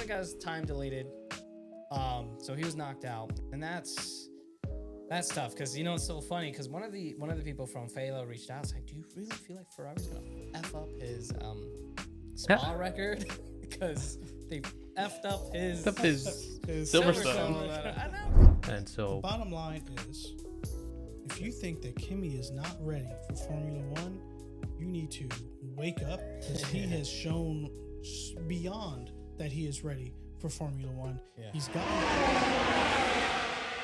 definitely got his time deleted. So he was knocked out, and that's tough because it's so funny because one of the people from Fela reached out, like, do you really feel like Ferrari's gonna f up his Spa record because they effed up his Silverstone. I know. And so The bottom line is, if you think that Kimi is not ready for Formula One, you need to wake up because he has shown beyond that he is ready for Formula One. Yeah. He's got.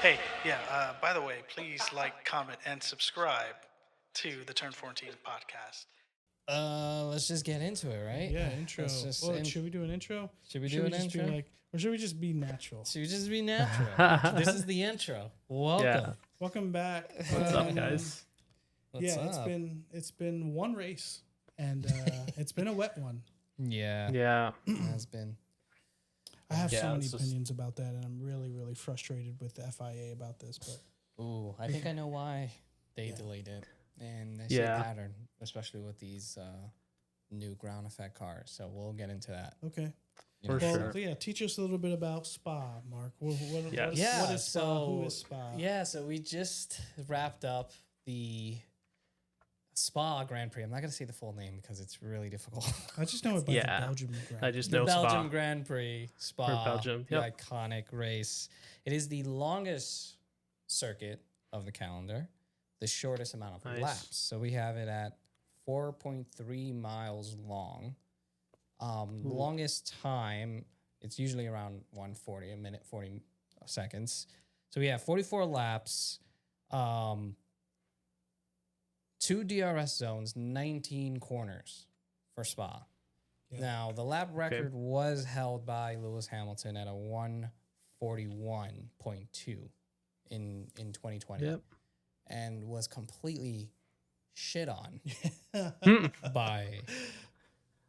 Hey, yeah, by the way, please like, comment, and subscribe to the Turn 14 podcast. Let's just get into it, right? Yeah, intro. Let's just Should we do an intro? Should we do an just intro? Or should we just be natural? Should we just be natural? This is the intro. Welcome. Yeah. Welcome back. What's up, guys? What's up? It's been one race, and it's been a wet one. Yeah. Yeah. It has been. I have so many it's just- opinions about that, and I'm really, really frustrated with the FIA about this. But Ooh, I think I know why they delayed it. And I see a pattern, especially with these new ground effect cars. So we'll get into that. okay. For Well, sure. yeah, teach us a little bit about Spa, Mark. What Yes. is Spa? Who is Spa? Yeah, so we just wrapped up the Spa Grand Prix. I'm not going to say the full name because it's really difficult. I just know about the Belgian Grand I just The know Belgium Spa. Grand Prix, Spa, For Belgium, the yep. iconic race. It is the longest circuit of the calendar, the shortest amount of Nice. laps. So we have it at 4.3 miles long. Longest time, it's usually around 140, a minute, 40 seconds. So we have 44 laps, 2 DRS zones, 19 corners for Spa. Yeah. Now, the lap record was held by Lewis Hamilton at a 141.2 in 2020. Yep. And was completely shit on by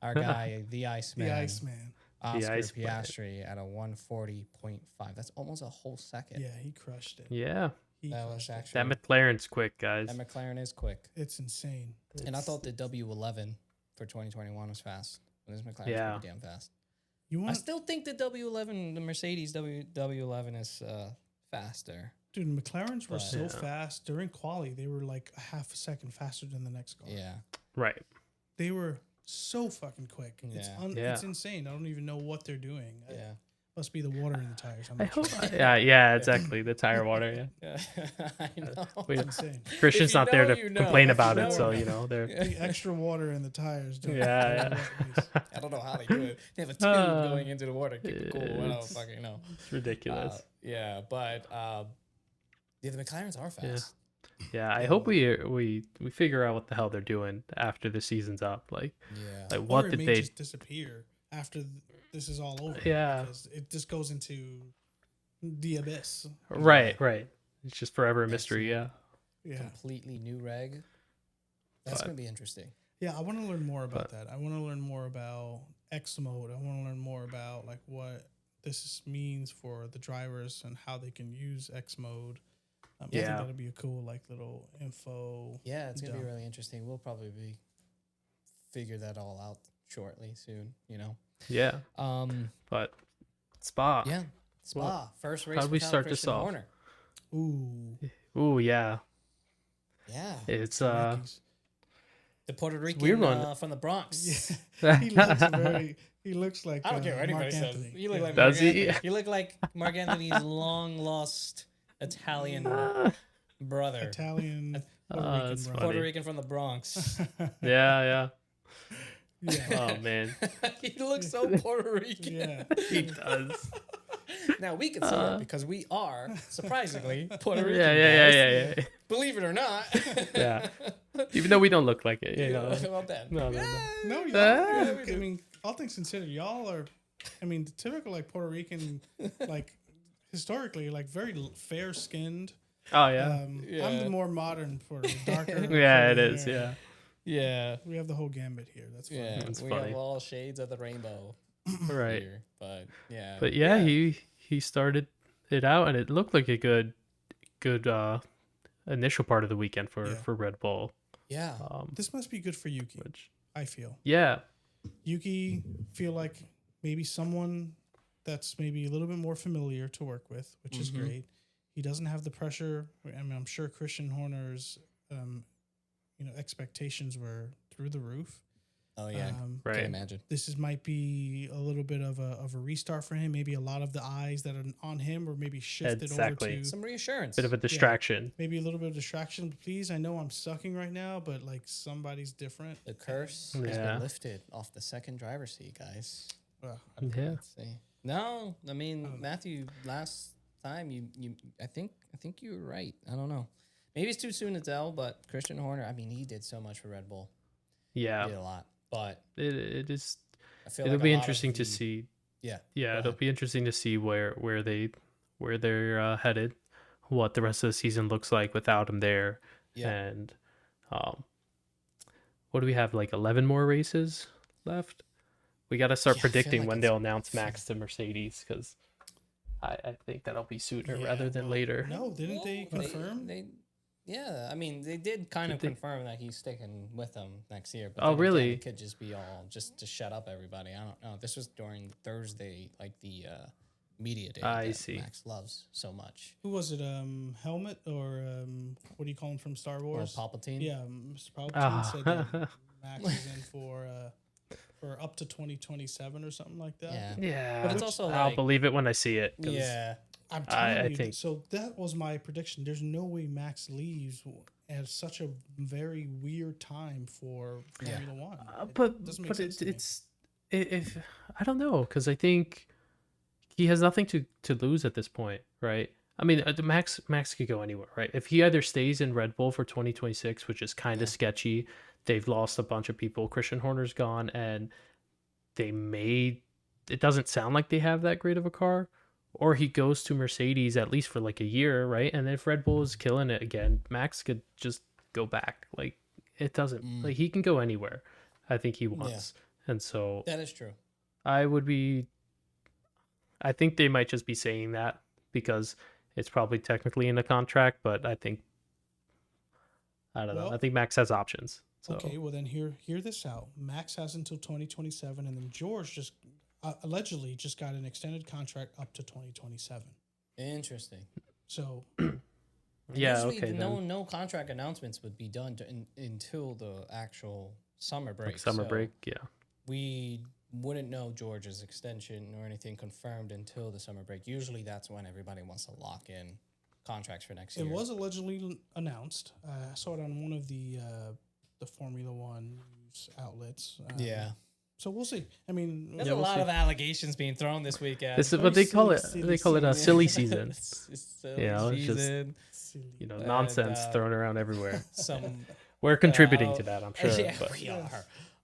our guy, the Iceman. The Iceman. Oscar Iceman. Piastri at a 140.5. That's almost a whole second. Yeah, he crushed it. Yeah. That was actually That McLaren's quick, guys. that McLaren is quick. It's insane. And I thought the W11 for 2021 was fast. But this McLaren's Yeah. pretty damn fast. You I want, still think the W11, the Mercedes W11 is faster. dude? McLarens were But- so Yeah. fast during quali. They were like a half a second faster than the next car. Yeah. Right. They were so fucking quick. Yeah. It's insane. I don't even know what they're doing. Yeah. Must be the water in the tires. I'm I not hope. sure. Yeah, exactly. The tire water. Yeah. I know. We- It's insane. Christian's If you not there know, to you know. complain If you about know, it, so you you know they're. The extra water in the tires. Don't Yeah, I don't know how they do it. They have a tube going into the water. Keep it cool. I don't It's- fucking know. It's ridiculous. Yeah, but the McLarens are fast. Yeah, I hope we figure out what the hell they're doing after the season's up. Like Yeah. Or what it did may they? just disappear after this is all over. Yeah. Because it just goes into the abyss. Right. It's just forever a mystery. Yeah. Yeah. Completely new reg. That's But- going to be interesting. Yeah, I want to learn more about But- that. I want to learn more about X mode. I want to learn more about like what this means for the drivers and how they can use X mode. I think Yeah. that'll be a cool like little info. Yeah, it's going to be dump. really interesting. We'll probably figure that all out shortly, soon, Yeah. But Spa. Yeah. Spa, Well, first race how'd we without start this Christian off? Horner. Ooh. Ooh, yeah. Yeah. It's Yankees. The Puerto Rican weird one. from the Bronx. Yeah. He looks like I don't care what anybody Mark says. Anthony. You look like Does Mark he? Anthony. You look like Mark Anthony's long lost Italian brother. Italian that's Puerto Puerto funny. Rican from the Bronx. Yeah. Yeah. Oh man, He looks so Puerto Rican. Yeah. he does. Now we can see it because we are surprisingly Puerto Rican. Yeah. guys. Believe it or not. Yeah. Even though we don't look like it, you know. Well, then. No. No, y'all. Ah. I mean, all things considered, y'all are. I mean, the typical like Puerto Rican, like historically, like very fair skinned. Oh yeah. I'm Yeah. the more modern Puerto darker. Yeah, it curly is. hair. Yeah. Yeah. We have the whole gambit here. That's fine. Yeah. That's we funny. have all shades of the rainbow Right. here. But yeah. But yeah, he started it out, and it looked like a good initial part of the weekend for Red Bull. Yeah. This must be good for Yuki. Which I feel yeah, Yuki feel like maybe someone that's maybe a little bit more familiar to work with, which is great. He doesn't have the pressure. I mean, I'm sure Christian Horner's, expectations were through the roof. Oh yeah, Right. can imagine. Might be a little bit of a restart for him. Maybe a lot of the eyes that are on him, or maybe shifted Exactly. over to Some reassurance. Bit of a distraction. maybe a little bit of distraction. Please, I know I'm sucking right now, but like somebody's different. The curse has Yeah. been lifted off the second driver's seat, guys. Yeah. Let's see. No, I mean Matthew. Last time you, I think you were right. I don't know. Maybe it's too soon to tell, but Christian Horner. I mean, he did so much for Red Bull. Yeah. He did a lot, but It is. I feel It'll like be a lot of interesting to the- see. Yeah. Yeah, Go it'll ahead. be interesting to see where they're headed, what the rest of the season looks like without him there, Yeah. and what do we have, like 11 more races left? We got to start Yeah, I feel predicting like when it's- they'll announce Max to Mercedes, because I think that'll be sooner rather than later. No, didn't they Well, confirm? Yeah, I mean, they did kind of they? confirm that he's sticking with them next year. But Oh, then again, really? it could just be all just to shut up everybody. I don't know. This was during Thursday, like the media day I that see. Max loves so much. Who was it? Helmet or what do you call him from Star Or Wars? Palpatine. Yeah, Mr. Palpatine Ah. said that Max is in for up to 2027 or something like that. Yeah. Yeah, But it's also I'll like- believe it when I see it. 'cause Yeah. I'm I telling you. think- So that was my prediction. There's no way Max leaves at such a very weird time for Formula One. but doesn't make but sense to me. it's if I don't know, because I think he has nothing to lose at this point, right? I mean, Max could go anywhere, right? If he either stays in Red Bull for 2026, which is kind of sketchy, they've lost a bunch of people. Christian Horner's gone, and it doesn't sound like they have that great of a car. Or he goes to Mercedes at least for like a year, right? And if Red Bull is killing it again, Max could just go back. Like, it doesn't, like, he can go anywhere. I think he wants. And so That is true. I think they might just be saying that because it's probably technically in the contract, but I don't know. Well- I think Max has options. So Okay, well then hear this out. Max has until 2027, and then George just allegedly just got an extended contract up to 2027. Interesting. So yeah, Usually okay. no contract announcements would be done until the actual summer break. Like summer so break, yeah. we wouldn't know George's extension or anything confirmed until the summer break. Usually that's when everybody wants to lock in contracts for next year. it was allegedly announced. I saw it on one of the Formula One news outlets. Yeah. So we'll see. I mean, There's Yeah, a we'll lot see. of allegations being thrown this weekend. This is what they call it. silly They call it a season. silly season. It's silly Yeah, it's just- season. silly. Nonsense And, thrown around everywhere. Some We're contributing to that, I'm sure. Yeah, but we are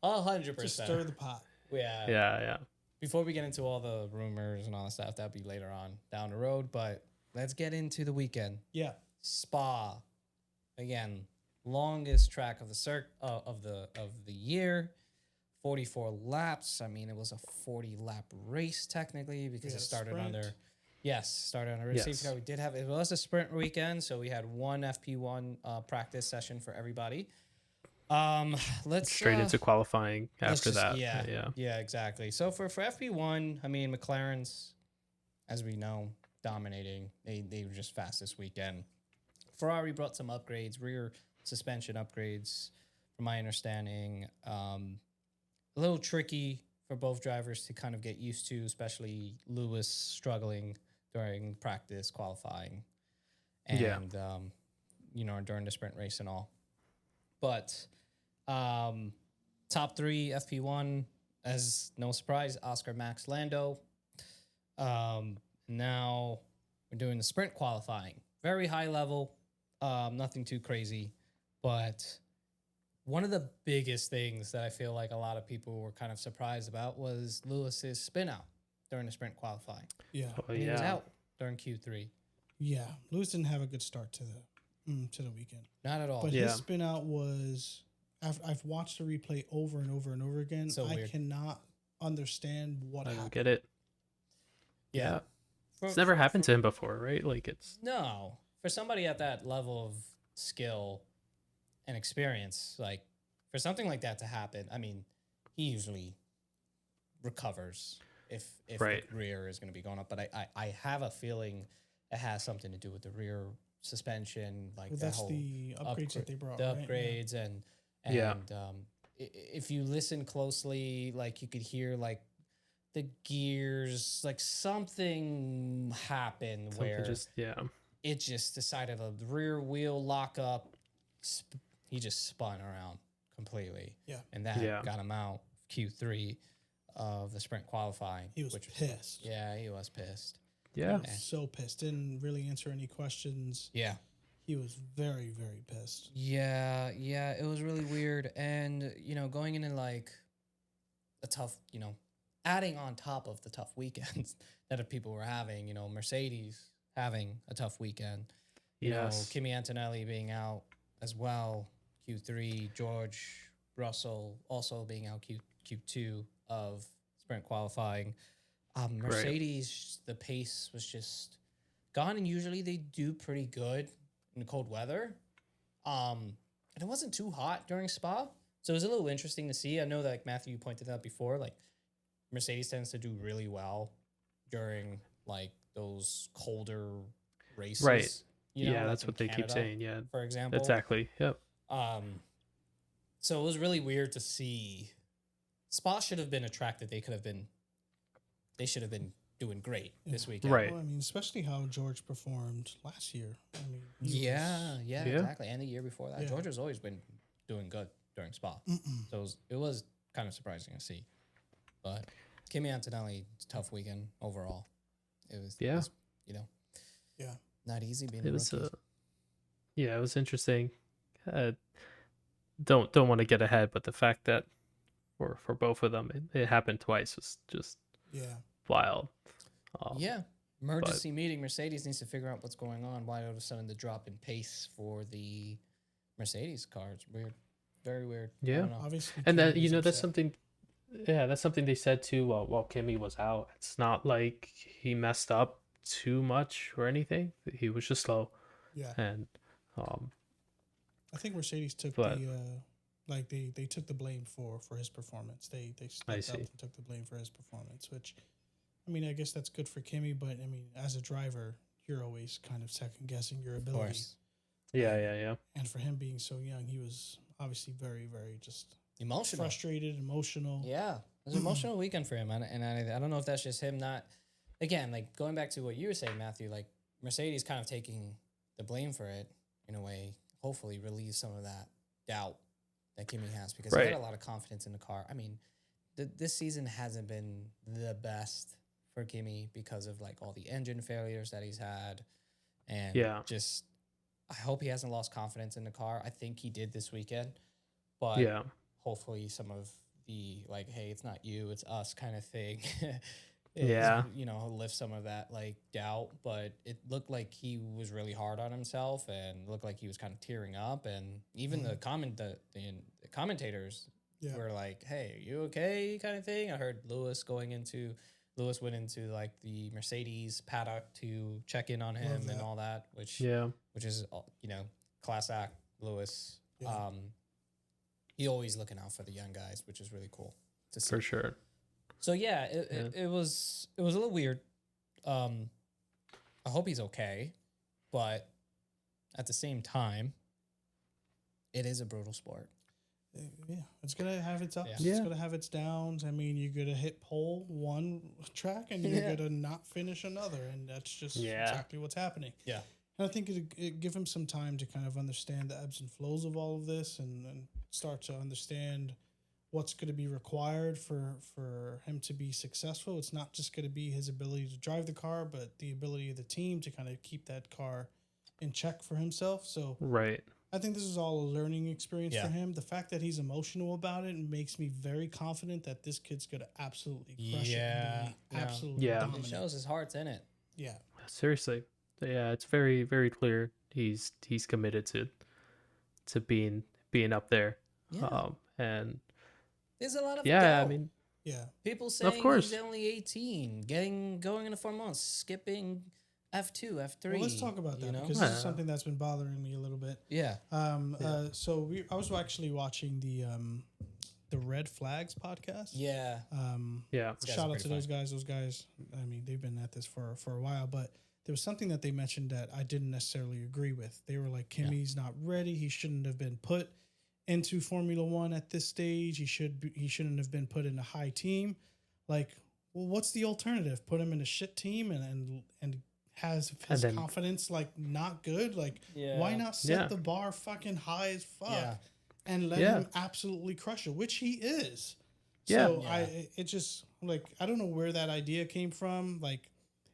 100%. Just stir the pot. Yeah. yeah. Before we get into all the rumors and all that stuff, that'll be later on down the road. But let's get into the weekend. Yeah. Spa, again, longest track of the of the year, 44 laps. I mean, it was a 40-lap race technically because had it a started sprint. under. Yes, started on a Yes. safety car. We did have it was a sprint weekend, so we had one FP1 practice session for everybody. Let's Straight into qualifying let's after just- that. Yeah, exactly. So for FP1, I mean, McLaren's, as we know, dominating. They were just fast this weekend. Ferrari brought some upgrades, rear suspension upgrades, from my understanding. A little tricky for both drivers to kind of get used to, especially Lewis struggling during practice, qualifying, and Yeah. during the sprint race and all. But top three FP1, as no surprise, Oscar, Max, Lando. Now we're doing the sprint qualifying. Very high level, nothing too crazy. But one of the biggest things that I feel like a lot of people were kind of surprised about was Lewis's spin out during the sprint qualifying. Yeah. Oh, And he was yeah. out during Q3. Yeah. Lewis didn't have a good start to the weekend. Not at all. But Yeah. his spin out was. I've watched the replay over and over and over again. So I weird. cannot understand what I don't happened. get it. yeah. It's never happened to him before, right? Like, it's No, for somebody at that level of skill and experience, like for something like that to happen, I mean, he usually recovers if Right. the rear is going to be going up. But I have a feeling it has something to do with the rear suspension, like Well, that that's whole the upgrades that they brought. the right? Yeah. upgrades and Yeah. if you listen closely, like you could hear like the gears, like something happened Something where just it just decided the rear wheel lock up. He just spun around completely. Yeah. And that Yeah. got him out Q3 of the sprint qualifying. He was pissed. Yeah, he was pissed. yeah. He was so pissed. Didn't really answer any questions. Yeah. He was very, very pissed. Yeah, it was really weird. And, going into like a tough, adding on top of the tough weekends that people were having, Mercedes having a tough weekend. Yes. Kimi Antonelli being out as well, Q3, George Russell also being out Q2 of sprint qualifying. Mercedes, the pace was just gone, and usually they do pretty good in cold weather. And it wasn't too hot during Spa, so it was a little interesting to see. I know that, like Matthew pointed out before, like Mercedes tends to do really well during like those colder races. Right. Like that's in what they keep Canada, saying. Yeah. for example. Exactly. Yep. So it was really weird to see. Spa should have been a track that they should have been doing great this weekend. Right. Well, I mean, especially how George performed last year. I mean, Yeah, Yeah. exactly. And the year before that, Yeah. George has always been doing good during Spa. So it was kind of surprising to see. But Kimi Antonelli, tough weekend overall. It was, Yeah. Yeah. not easy being It a was rookie. yeah, it was interesting. Don't want to get ahead, but the fact that for both of them it happened twice was just Yeah. wild. Yeah. Emergency meeting. Mercedes needs to figure out what's going on. Why all of a sudden the drop in pace for the Mercedes cars? Weird. Very weird. I Yeah. don't know. Obviously. And that Kimi was that's upset. something. Yeah, that's something they said too while Kimmy was out. It's not like he messed up too much or anything. He was just slow, Yeah. and I think Mercedes took But- they took the blame for his performance. They stepped up see. and took the blame for his performance, which I mean, I guess that's good for Kimi, but I mean, as a driver, you're always kind of second guessing your Of ability. course. yeah. And for him being so young, he was obviously very, very just Emotional. frustrated, emotional. Yeah, it was an emotional weekend for him, and I don't know if that's just him not. Again, like going back to what you were saying, Matthew, like Mercedes kind of taking the blame for it in a way. Hopefully, relieves some of that doubt that Kimi has because he Right. had a lot of confidence in the car. I mean, this season hasn't been the best for Kimi because of like all the engine failures that he's had, and Yeah. just I hope he hasn't lost confidence in the car. I think he did this weekend, but Yeah. hopefully some of the like, hey, it's not you, it's us kind of thing. Yeah. Lift some of that like doubt. But it looked like he was really hard on himself and looked like he was kind of tearing up. And even the commentators Yeah. were like, hey, are you okay? Kind of thing. I heard Lewis went into like the Mercedes paddock to check in on him and that. all that, which Yeah. is class act Lewis. Yeah. He always looking out for the young guys, which is really cool to see. For sure. So yeah, it was a little weird. I hope he's okay, but at the same time, it is a brutal sport. Yeah, it's gonna have its ups. Yeah. It's gonna have its downs. I mean, you're gonna hit pole one track and you're Yeah. gonna not finish another, and that's just Yeah. exactly what's happening. Yeah. And I think it give him some time to kind of understand the ebbs and flows of all of this, and start to understand what's going to be required for him to be successful. It's not just going to be his ability to drive the car, but the ability of the team to kind of keep that car in check for himself. So Right. I think this is all a learning experience Yeah. for him. The fact that he's emotional about it makes me very confident that this kid's going to absolutely crush it. And be Yeah. absolutely Yeah. It dominant. shows his heart's in it. Yeah. Seriously. Yeah, it's very, very clear he's committed to being up there. Yeah. And There's a lot of yeah, doubt. I mean, Yeah. People saying course. he's only 18, going into 4 months, skipping F2, F3. Well, let's talk about that you know? because this is Yeah. something that's been bothering me a little bit. Yeah. So I was actually watching the the Red Flags podcast. Yeah. Yeah. guys Shout are out to pretty those guys. Those guys, I mean, they've been at this for a while, but there was something that they mentioned that I didn't necessarily agree with. They were like, Kimi's not ready. He shouldn't have been put into Formula One at this stage. He shouldn't have been put in a high team. Like, well, what's the alternative? Put him in a shit team and has his then- confidence like not good. Like, Yeah. why not set Yeah. the bar fucking high as fuck Yeah. and let Yeah. him absolutely crush it, which he is. Yeah. So Yeah. it just like I don't know where that idea came from. Like,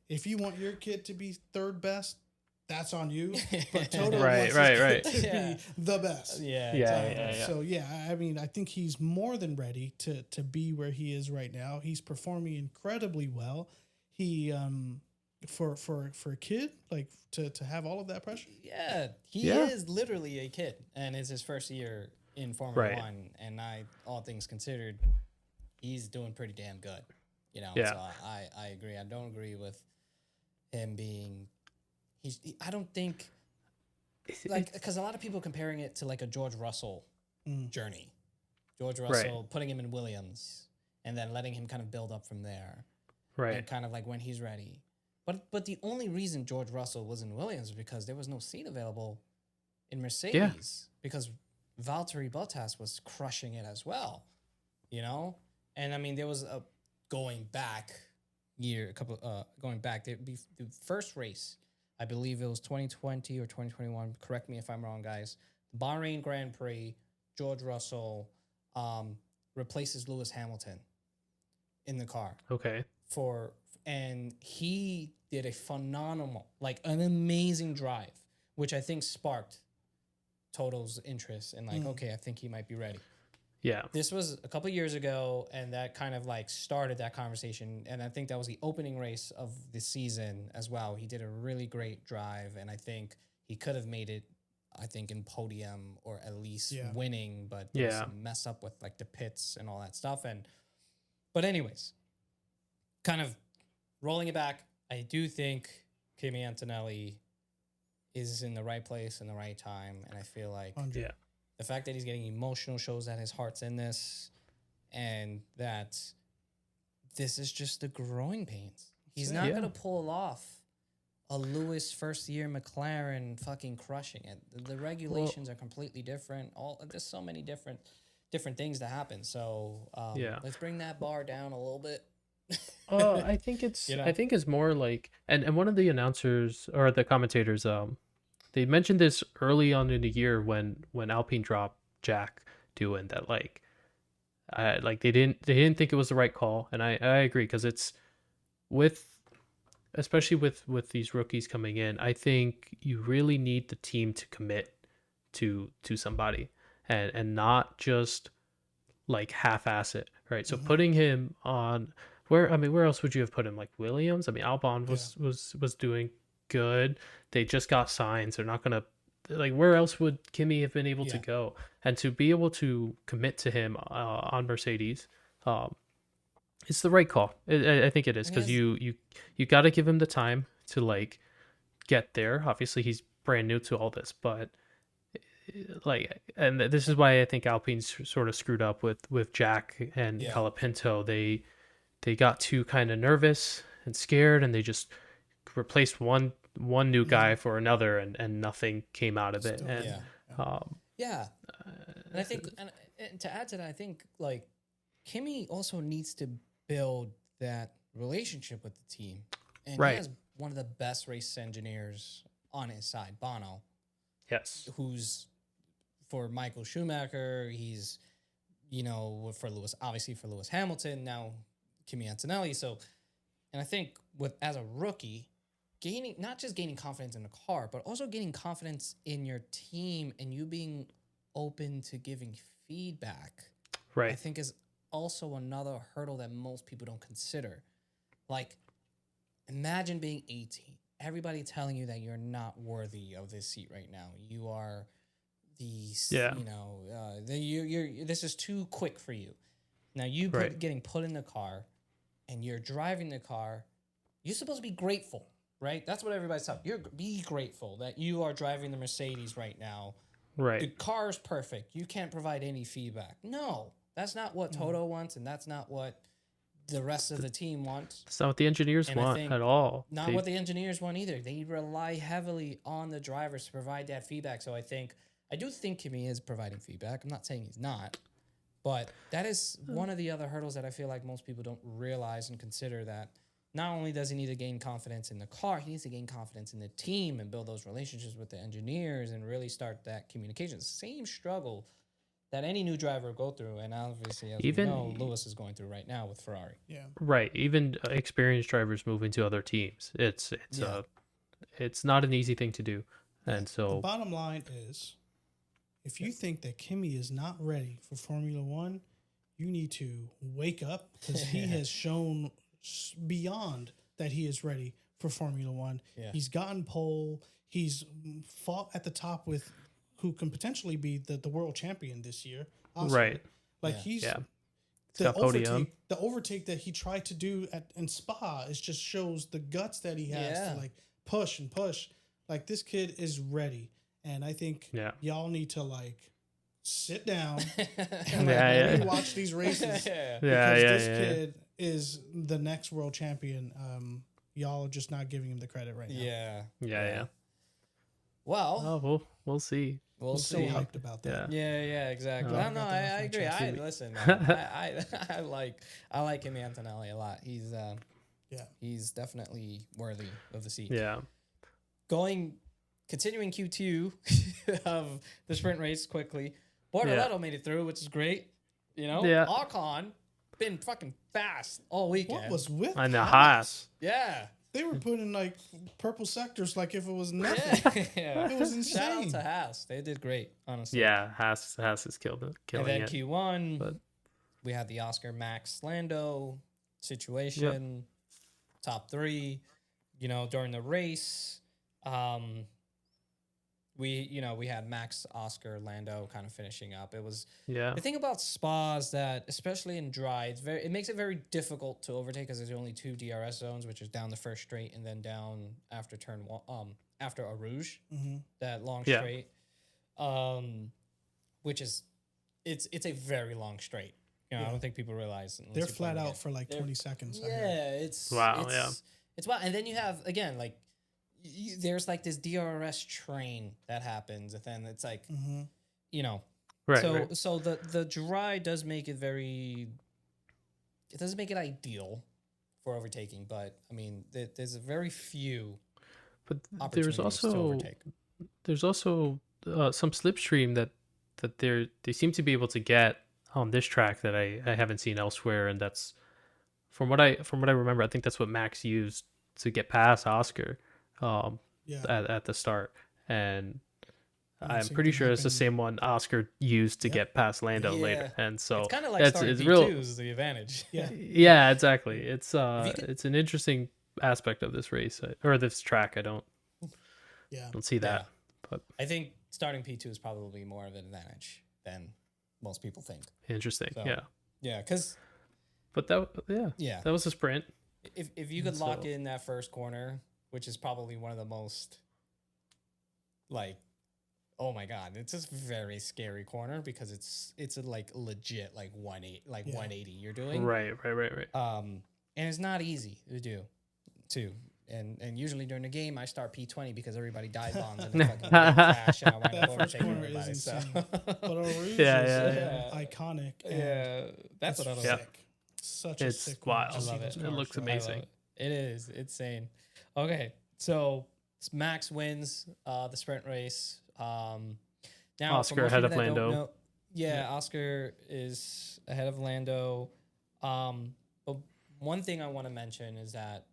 if you want your kid to be third best, that's on you. But Toto Right, wants right, his kid to right. be the best. Yeah. Yeah, exactly. So yeah, I mean, I think he's more than ready to be where he is right now. He's performing incredibly well. He for a kid like to have all of that pressure. Yeah, he Yeah. is literally a kid, and it's his first year in Formula Right. One. And all things considered, he's doing pretty damn good. You know, Yeah. so I agree. I don't agree with him being. I don't think like because a lot of people comparing it to like a George Russell journey. George Russell putting him in Williams and then letting him kind of build up from there. Right. And kind of like when he's ready. But the only reason George Russell was in Williams was because there was no seat available in Mercedes because Valtteri Bottas was crushing it as well, you know? And I mean, there was going back, the first race, I believe it was 2020 or 2021. Correct me if I'm wrong, guys. The Bahrain Grand Prix, George Russell replaces Lewis Hamilton in the car Okay. and he did a phenomenal, like an amazing drive, which I think sparked Toto's interest in like, okay, I think he might be ready. Yeah. This was a couple years ago, and that kind of like started that conversation. And I think that was the opening race of the season as well. He did a really great drive, and I think he could have made it, I think, in podium or at least winning, but there was some mess up with like the pits and all that stuff. But anyways, kind of rolling it back, I do think Kimi Antonelli is in the right place in the right time, and I feel like Yeah. the fact that he's getting emotional shows that his heart's in this, and that this is just the growing pains. He's not gonna pull off a Lewis first year McLaren fucking crushing it. The regulations are completely different. There's so many different things that happen. So let's bring that bar down a little bit. I think it's I think it's more like and one of the announcers or the commentators they mentioned this early on in the year when Alpine dropped Jack doing that like they didn't think it was the right call, and I agree, because it's especially with these rookies coming in, I think you really need the team to commit to somebody and not just like half-ass it, right? So putting him on where else would you have put him? Like Williams? I mean, Albon was doing good. They just got signs. They're not gonna like, where else would Kimi have been able to go? And to be able to commit to him on Mercedes, it's the right call. I think it is, because you got to give him the time to like get there. Obviously, he's brand new to all this, but like, and this is why I think Alpine's sort of screwed up with Jack and Colapinto. They got too kind of nervous and scared, and they just replaced one new guy for another, and nothing came out of it. And And I think, and to add to that, I think like Kimi also needs to build that relationship with the team, and he has one of the best race engineers on his side, Bono. Yes, who's for Michael Schumacher. He's, for Lewis Hamilton, now Kimi Antonelli. So, and I think as a rookie, not just gaining confidence in the car, but also gaining confidence in your team, and you being open to giving feedback, right, I think is also another hurdle that most people don't consider. Like, imagine being 18, everybody telling you that you're not worthy of this seat right now. You are this is too quick for you. Now getting put in the car, and you're driving the car. You're supposed to be grateful, right? That's what everybody's telling you. Be grateful that you are driving the Mercedes right now. right. The car's perfect. You can't provide any feedback. No, what Toto wants, and that's not what the rest of the team wants. That's not what the engineers And I want think at all. Not what the engineers want either. They rely heavily on the drivers to provide that feedback. So I do think Kimi is providing feedback. I'm not saying he's not, but that is one of the other hurdles that I feel like most people don't realize and consider, that not only does he need to gain confidence in the car, he needs to gain confidence in the team and build those relationships with the engineers and really start that communication. Same struggle that any new driver will go through, and obviously, as we know, Lewis is going through right now with Ferrari. Yeah. Right. Even experienced drivers moving to other teams. It's not an easy thing to do. And so the bottom line is, if you think that Kimi is not ready for Formula One, you need to wake up, because he has shown beyond that he is ready for Formula One. Yeah. He's gotten pole. He's fought at the top with who can potentially be the world champion this year. Oscar. Right. Like he's got podium. The overtake that he tried to do in Spa is just shows the guts that he has to like push and push. Like, this kid is ready. And I think y'all need to like sit down and really watch these races. Because this kid is the next world champion. Y'all are just not giving him the credit right now. Yeah. Well, we'll see. We'll see. So hyped about that. Yeah, exactly. I don't know. I agree. Listen, I like Kimi Antonelli a lot. He's definitely worthy of the seat. Yeah. Continuing Q2 of the sprint race quickly. Bortoletto made it through, which is great. You know, Ocon been fucking fast all weekend. What was with and the Haas? Yeah. They were putting like purple sectors like if it was nothing. It was insane. Shout out to Haas. They did great, honestly. Yeah, Haas is killing it. And then Q1, we had the Oscar Max Lando situation, top three. You know, during the race, we had Max, Oscar, Lando kind of finishing up. It was the thing about Spa is that, especially in dry, it makes it very difficult to overtake, because there's only two DRS zones, which is down the first straight and then down after turn one, after a Rouge, that long straight, which is it's a very long straight. You know, I don't think people realize they're flat out for like 20 seconds. It's wow. It's wild. And then you have again like. There's like this DRS train that happens, and then it's like, you know, so the dry does make it it doesn't make it ideal for overtaking, but I mean, there's a very few. But there's also some slipstream that they seem to be able to get on this track that I haven't seen elsewhere, and that's from what I remember. I think that's what Max used to get past Oscar. At the start, and I'm pretty sure it's the same one Oscar used to get past Lando later, and so it's kind of like starting P2 is the advantage. Yeah, exactly. It's an interesting aspect of this race or this track. I don't see that, but I think starting P2 is probably more of an advantage than most people think. Interesting. So, but that was a sprint. If you could lock in that first corner, which is probably one of the most, like, oh my god, it's just very scary corner, because it's a like legit like 180 you're doing. Right. And it's not easy to do, too. And usually during the game, I start P20 because everybody dive bombs and then fucking crash, and I wind up overtaking everybody. So. But Rouge is iconic. That's what I love. Such a sick wild. I love it. It looks amazing. It is insane. Okay, so Max wins the sprint race. Now Oscar ahead of Lando. Oscar is ahead of Lando. But one thing I want to mention is that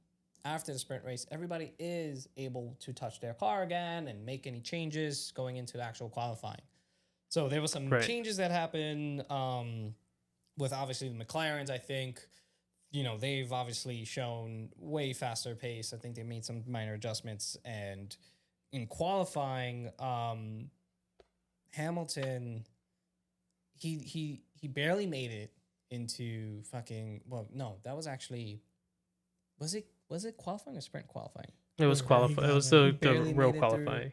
after the sprint race, everybody is able to touch their car again and make any changes going into the actual qualifying. So there were some changes that happened with obviously the McLarens. I think, you know, they've obviously shown way faster pace. I think they made some minor adjustments. And in qualifying, Hamilton, he barely made it into fucking, well, no, that was actually, was it qualifying or sprint qualifying? It was qualifying. It was the real qualifying.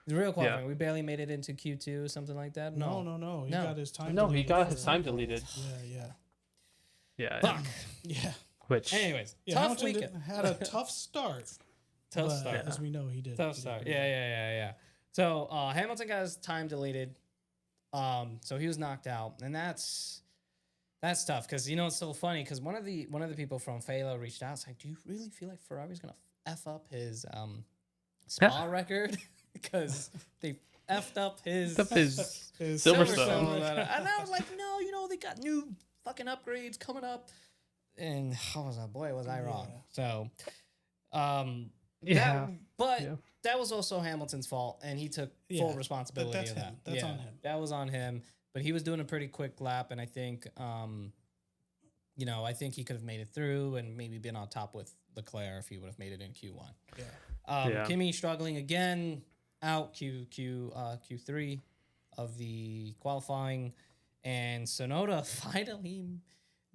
The real qualifying. We barely made it into Q2, something like that. No. He No. got his time. No, he deleted got for his time that. deleted. Yeah. Fuck. Yeah. Which Anyways, Yeah. tough Hamilton weekend. had a tough start. Tough but start. As we know, he did. Tough he did start. pretty Yeah. So Hamilton got his time deleted. So he was knocked out, and that's tough because it's so funny because one of the people from Fela reached out. It's like, do you really feel like Ferrari's gonna f up his Spa record because they effed up his His Silverstone. and I was like, no, they got new fucking upgrades coming up, and I was like, boy, was I wrong. So, Yeah. that was also Hamilton's fault, and he took full responsibility that's of that. him. That's on him. That was on him, but he was doing a pretty quick lap, and I think, I think he could have made it through and maybe been on top with Leclerc if he would have made it in Q1. Yeah. Kimi struggling again, out Q3 of the qualifying, and Tsunoda finally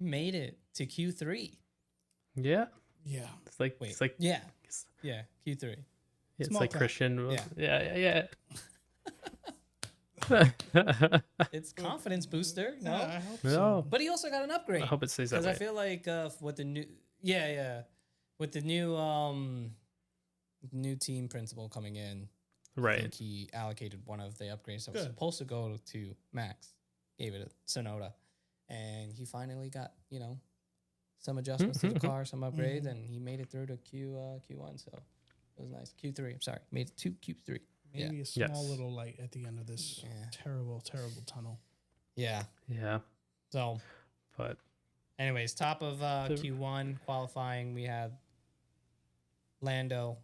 made it to Q3. Yeah. Yeah. It's like Yeah, Q3. it's Small like clap. Christian. Yeah. Yeah. It's confidence booster, no? Yeah, I hope No. so. But he also got an upgrade. I hope it stays that Because way. I feel like with the new, with the new team principal coming in, I Right. think he allocated one of the upgrades that was Good. supposed to go to Max, gave it to Tsunoda, and he finally got some adjustments to the car, some upgrades, and he made it through to Q1. So it was nice. Q3. I'm sorry, made it to Q3. Maybe a small little light at the end of this terrible, terrible tunnel. Yeah. Yeah. So, But anyways, top of Q1 qualifying, we had Lando,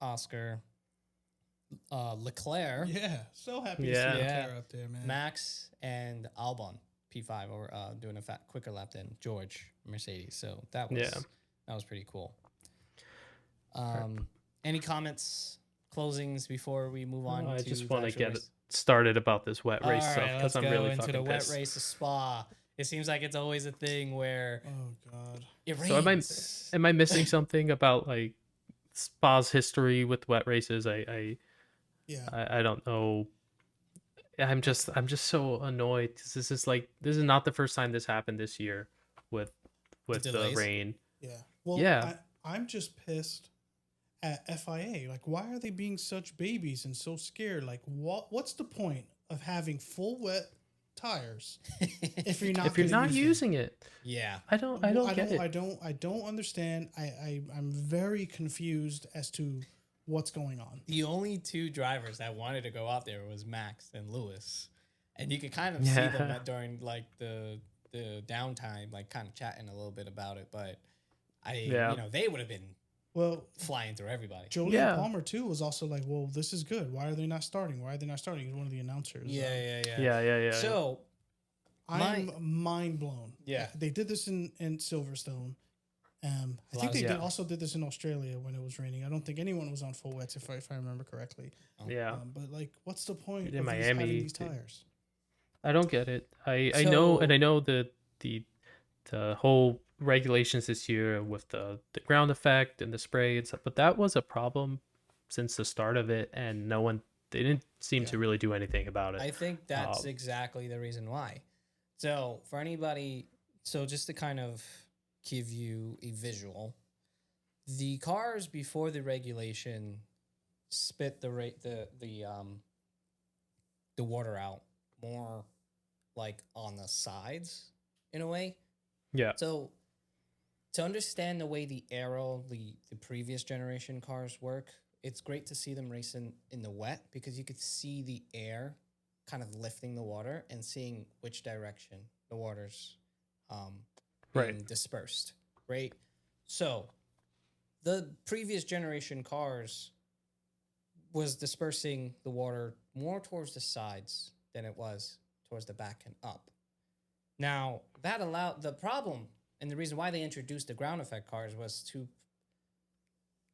Oscar, Leclerc, Yeah, so happy to Yeah. see Yeah. Leclerc up there, man. Max, and Albon P5 over doing a quicker lap than George Mercedes. So that was pretty cool. Any comments, closings before we move on? I to just the want to actual get race? started about this wet race All stuff right, because let's I'm go really into fucking the wet pissed. race of Spa. It seems like it's always a thing where Oh God. it So am I rains. missing something about like Spa's history with wet races? I don't know. I'm just so annoyed because this is not the first time this happened this year with the delays? rain. Yeah. Well, Yeah. I'm just pissed at FIA. Like, why are they being such babies and so scared? Like, what's the point of having full wet tires if you're not If you're gonna not use them? using it, I I don't get it. I don't understand. I'm very confused as to what's going on. The only two drivers that wanted to go out there was Max and Lewis, and you could kind of see Yeah. them during like the downtime, like kind of chatting a little bit about it. But they would have been Well, flying through everybody. Julian Yeah. Palmer too was also like, "Well, this is good. Why are they not starting? Why are they not starting?" He's one of the announcers. Yeah. So I'm mind blown. Yeah. They did this in Silverstone. I lot think of- they also did this in Australia when it was raining. I don't think anyone was on full wets if I remember correctly. Yeah. But like, what's the point In of Miami, having these tires? I don't get it. I So- know the whole regulations this year with the ground effect and the spray and stuff, but that was a problem since the start of it, and they didn't seem to really do anything about it. I think that's exactly the reason why. So for anybody, just to kind of give you a visual, the cars before the regulation spit the water out more like on the sides in a way. Yeah. So to understand the way the previous generation cars work, it's great to see them racing in the wet because you could see the air kind of lifting the water and seeing which direction the water's being dispersed, right? So the previous generation cars was dispersing the water more towards the sides than it was towards the back and up. Now, that allowed the problem, and the reason why they introduced the ground effect cars was to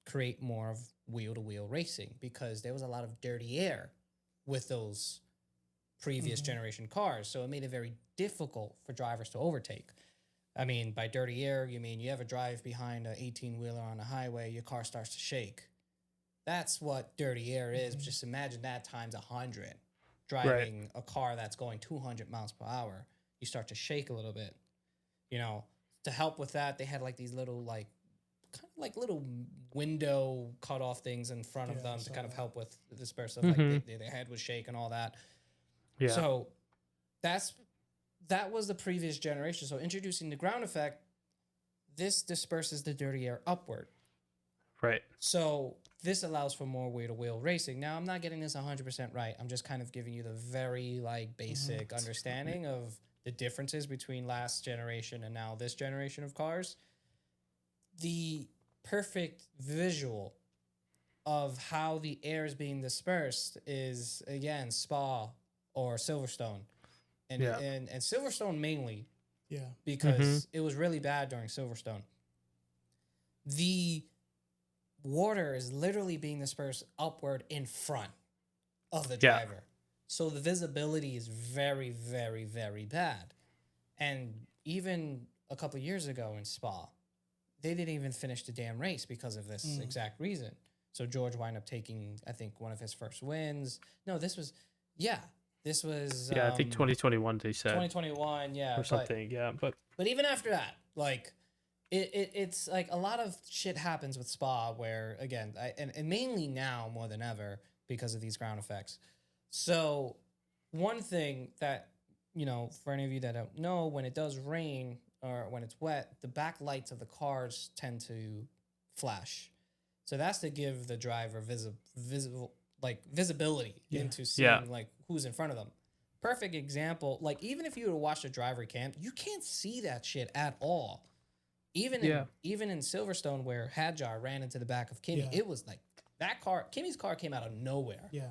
create more of wheel-to-wheel racing because there was a lot of dirty air with those previous generation cars. So it made it very difficult for drivers to overtake. I mean, by dirty air, you mean you ever drive behind an 18-wheeler on a highway, your car starts to shake. That's what dirty air is. Just imagine that times 100. Driving a car that's going 200 miles per hour, you start to shake a little bit. You know, to help with that, they had like these little like kind of like little window cut off things in front of them to kind of help with the dispersive. Like their head would shake and all that. Yeah. So that was the previous generation. So introducing the ground effect, this disperses the dirty air upward. Right. So this allows for more wheel-to-wheel racing. Now, I'm not getting this 100% right. I'm just kind of giving you the very like basic understanding of the differences between last generation and now this generation of cars. The perfect visual of how the air is being dispersed is, again, Spa or Silverstone. And Silverstone mainly, because it was really bad during Silverstone. The water is literally being dispersed upward in front of the driver. So the visibility is very, very, very bad. And even a couple years ago in Spa, they didn't even finish the damn race because of this exact reason. So George wound up taking, I think, one of his first wins. No, this was, I think 2021 they said. 2021, or something, But even after that, like, it's like a lot of shit happens with Spa where, again, and mainly now more than ever because of these ground effects. So one thing that, you know, for any of you that don't know, when it does rain or when it's wet, the back lights of the cars tend to flash. So that's to give the driver visibility into seeing like who's in front of them. Perfect example. Like even if you were to watch the driver cam, you can't see that shit at all. Even in Silverstone where Hadjar ran into the back of Kimi, it was like that car. Kimi's car came out of nowhere. Yeah.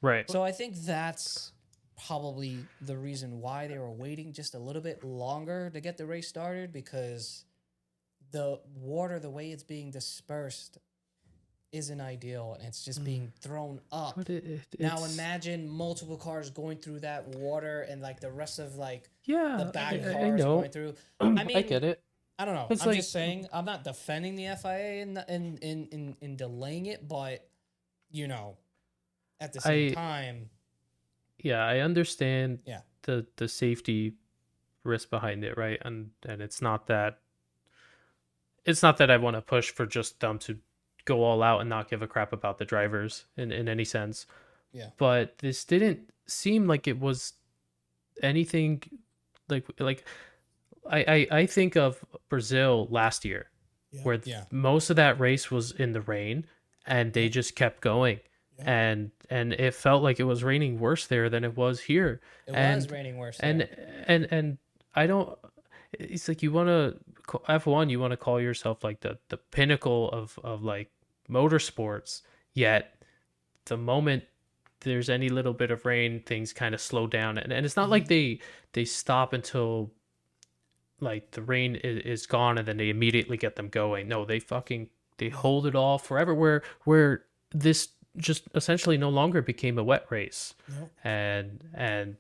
Right. So I think that's probably the reason why they were waiting just a little bit longer to get the race started, because the water, the way it's being dispersed, isn't ideal, and it's just being thrown up. But now imagine multiple cars going through that water and like the rest of like yeah, the back I cars know. going through. I mean, I get it. I don't know. It's I'm like, just saying. I'm not defending the FIA in delaying it, but you know, at the same time, yeah, I understand. Yeah. The safety risk behind it, right? And it's not that I want to push for just them to go all out and not give a crap about the drivers in any sense. Yeah. But this didn't seem like it was anything like I think of Brazil last year, where most of that race was in the rain and they just kept going. And it felt like it was raining worse there than it was here. It was raining worse there. And I don't. It's like you want to F1. You want to call yourself like the pinnacle of like motorsports. Yet the moment there's any little bit of rain, things kind of slow down. And it's not like they stop until like the rain is gone and then they immediately get them going. No, they hold it all forever. Where this just essentially no longer became a wet race. Nope. And and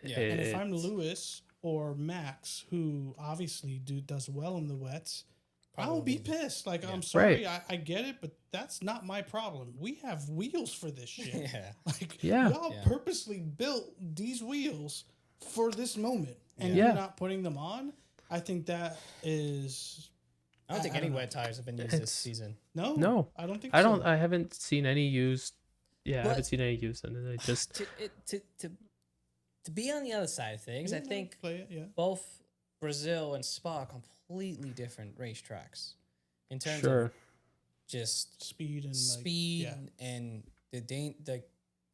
if I'm Lewis or Max, who obviously does well in the wets, I'll be pissed. Like, I'm sorry, I get it, but that's not my problem. We have wheels for this shit. Y'all purposely built these wheels for this moment, and you're not putting them on. I think that is. I don't think any wet tires have been used this season. No, I don't think. I haven't seen any used. Yeah, I haven't seen any used, and I just to be on the other side of things. I think both Brazil and Spa are completely different racetracks in terms of just speed and the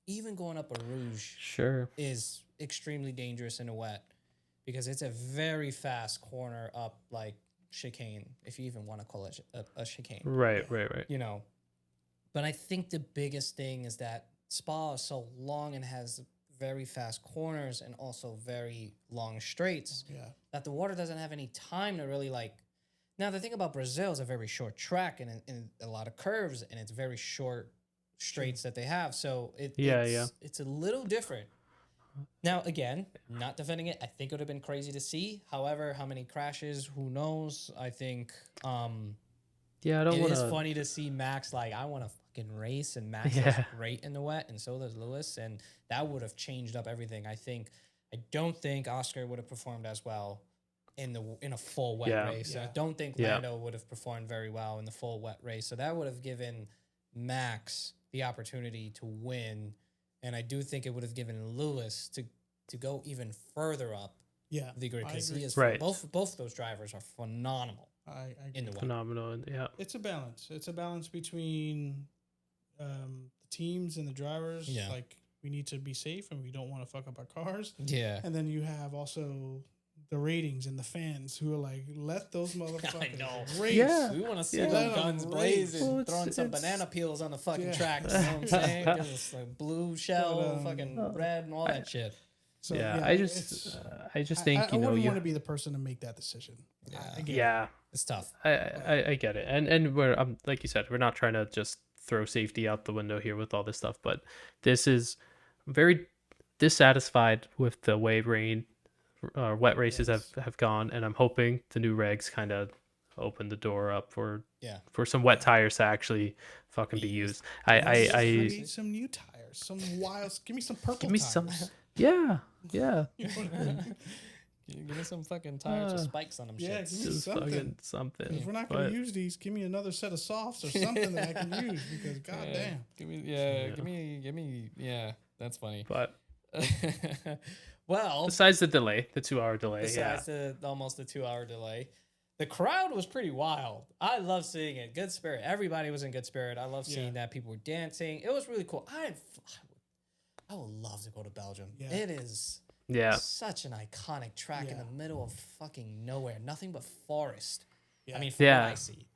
even going up a Rouge is extremely dangerous in a wet, because it's a very fast corner up like chicane, if you even want to call it a chicane. Right. You know, but I think the biggest thing is that Spa is so long and has very fast corners and also very long straights that the water doesn't have any time to really like. Now, the thing about Brazil is a very short track and a lot of curves, and it's very short straights that they have. So it's a little different. Now, again, not defending it. I think it would have been crazy to see. However, how many crashes? Who knows? I think I don't want It is funny to see Max like, I want to fucking race, and Max Yeah. looks great in the wet, and so does Lewis, and that would have changed up everything. I don't think Oscar would have performed as well in a full wet Yeah. race. Yeah. I don't think Yeah. Lando would have performed very well in the full wet race. So that would have given Max the opportunity to win, and I do think it would have given Lewis to go even further up Yeah, the grid, I because he agree. is Right. both those drivers are phenomenal I in the agree. wet. Phenomenal. And yeah. It's a balance. It's a balance between the teams and the drivers. Yeah. Like, we need to be safe and we don't want to fuck up our cars. Yeah. And then you have also the ratings and the fans who are like, let those motherfuckers know. race. Yeah. We want to see Yeah. them guns blazing, Well, throwing some it's- banana peels on the fucking Yeah. track. You know what I'm saying? Give us like blue shell, But, fucking red, and all that shit. So, Yeah. it's- I just think, I you know, wouldn't you want to be the person to make that decision. Yeah. I get it. yeah. It's tough. I get it, and we're like you said, we're not trying to just throw safety out the window here with all this stuff, but this is I'm very dissatisfied with the way wet races have gone, and I'm hoping the new regs kind of open the door up for some wet tires to actually fucking be used. I I need some new tires, some wild. Give me some purple. give me tires. some yeah. You know what I mean? Give me some fucking tires with spikes on them. Yeah, shits. give me Just something. fucking something. If we're not going But- to use these, give me another set of softs or something that I can use, because goddamn. Give me, Yeah. give me, yeah. That's funny. But Well, besides the delay, the 2-hour delay, besides almost the 2-hour delay, the crowd was pretty wild. I love seeing it. Good spirit. Everybody was in good spirit. I love seeing that. People were dancing. It was really cool. I would love to go to Belgium. Yeah. It is yeah. such an iconic track in Yeah. the middle of fucking nowhere. Nothing but forest. Yeah. I mean, from Yeah. what I see.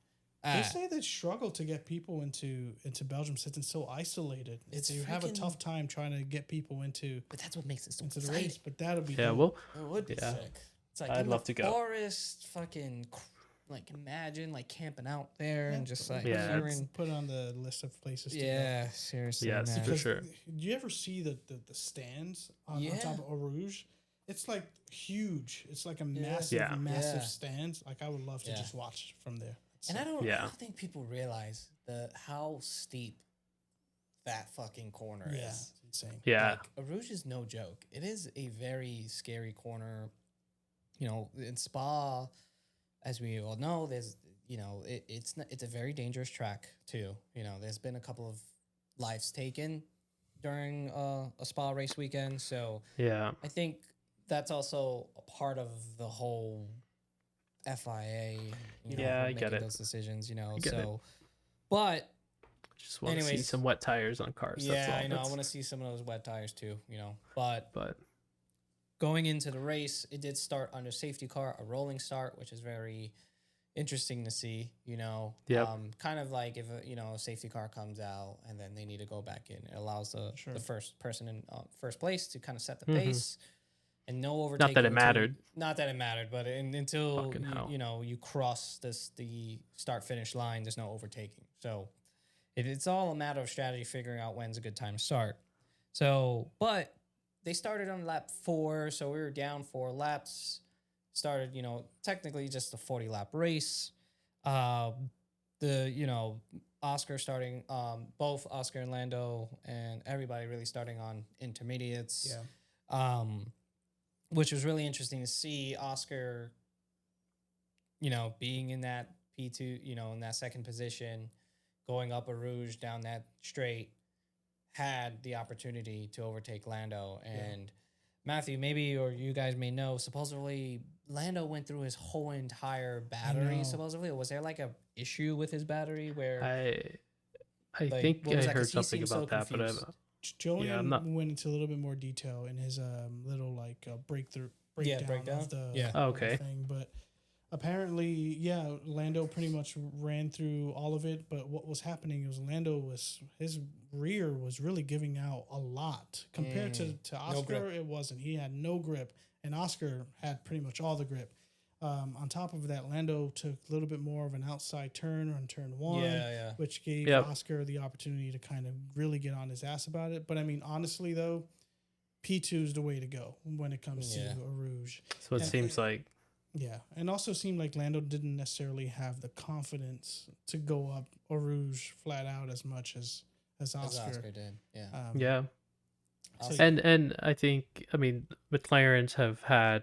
They say they struggle to get people into Belgium since it's so isolated. It's You have a freaking- tough time trying to get people into But that's what makes it so the exciting. race. But that'll be Yeah, dope. well, It would be Yeah. sick. It's like I'd in love the to go. forest, fucking, like imagine like camping out there and just like Yeah, hearing. Put on the list of places to go. Yeah, seriously. Yes, man. for Because sure. Do you ever see the stands on Yeah. top of Eau Rouge? It's like huge. It's like a massive, Yeah. massive Yeah. stand. Like, I would love to Yeah. just watch from there. And I don't Yeah. think people realize how steep that fucking corner Yeah, is. it's insane. Yeah. Like, Eau Rouge is no joke. It is a very scary corner. You know, in Spa, as we all know, there's, you know, it's a very dangerous track too. You know, there's been a couple of lives taken during a Spa race weekend. So Yeah. I think that's also a part of the whole FIA. You know, Yeah, I making get it. those decisions. You know, get it. so but Just want to see Anyways. some wet tires on cars. That's yeah, all. I know. I That's- want to see some of those wet tires too. You know, but But going into the race, it did start under safety car, a rolling start, which is very interesting to see. You know, Yep. Kind of like if a safety car comes out and then they need to go back in, it allows the first person in first place to kind of set the pace. And no overtaking. that it until- mattered. Not that it mattered, but until Fucking hell. you cross the start finish line, there's no overtaking. So it's all a matter of strategy, figuring out when's a good time to start. So, but they started on lap 4, so we were down 4 laps. Started, technically just a 40-lap race. Oscar starting, both Oscar and Lando and everybody really starting on intermediates. Yeah. Which was really interesting to see. Oscar, being in that P2, in that second position, going up a Rouge down that straight, had the opportunity to overtake Lando. And Matthew, maybe, or you guys may know, supposedly Lando went through his whole entire battery, know. supposedly. Or was there like a issue with his battery where I like, think what I was that? 'Cause heard he something seemed so about that, but confused. Julian Yeah, I'm not- went into a little bit more detail in his little breakdown breakdown. of the, Yeah. of the Okay. thing. But apparently, Lando pretty much ran through all of it. But what was happening was his rear was really giving out a lot compared to Oscar. grip. It wasn't. He had no grip, and Oscar had pretty much all the grip. On top of that, Lando took a little bit more of an outside turn on turn 1. Yeah. Which gave Yep. Oscar the opportunity to kind of really get on his ass about it. But I mean, honestly, though, P2 is the way to go when it comes Yeah. to a Rouge. so it And- seems like. Yeah, and also seemed like Lando didn't necessarily have the confidence to go up Eau Rouge flat out as much as As Oscar. Oscar did. Yeah. Yeah. So- And I think, I mean, McLarens have had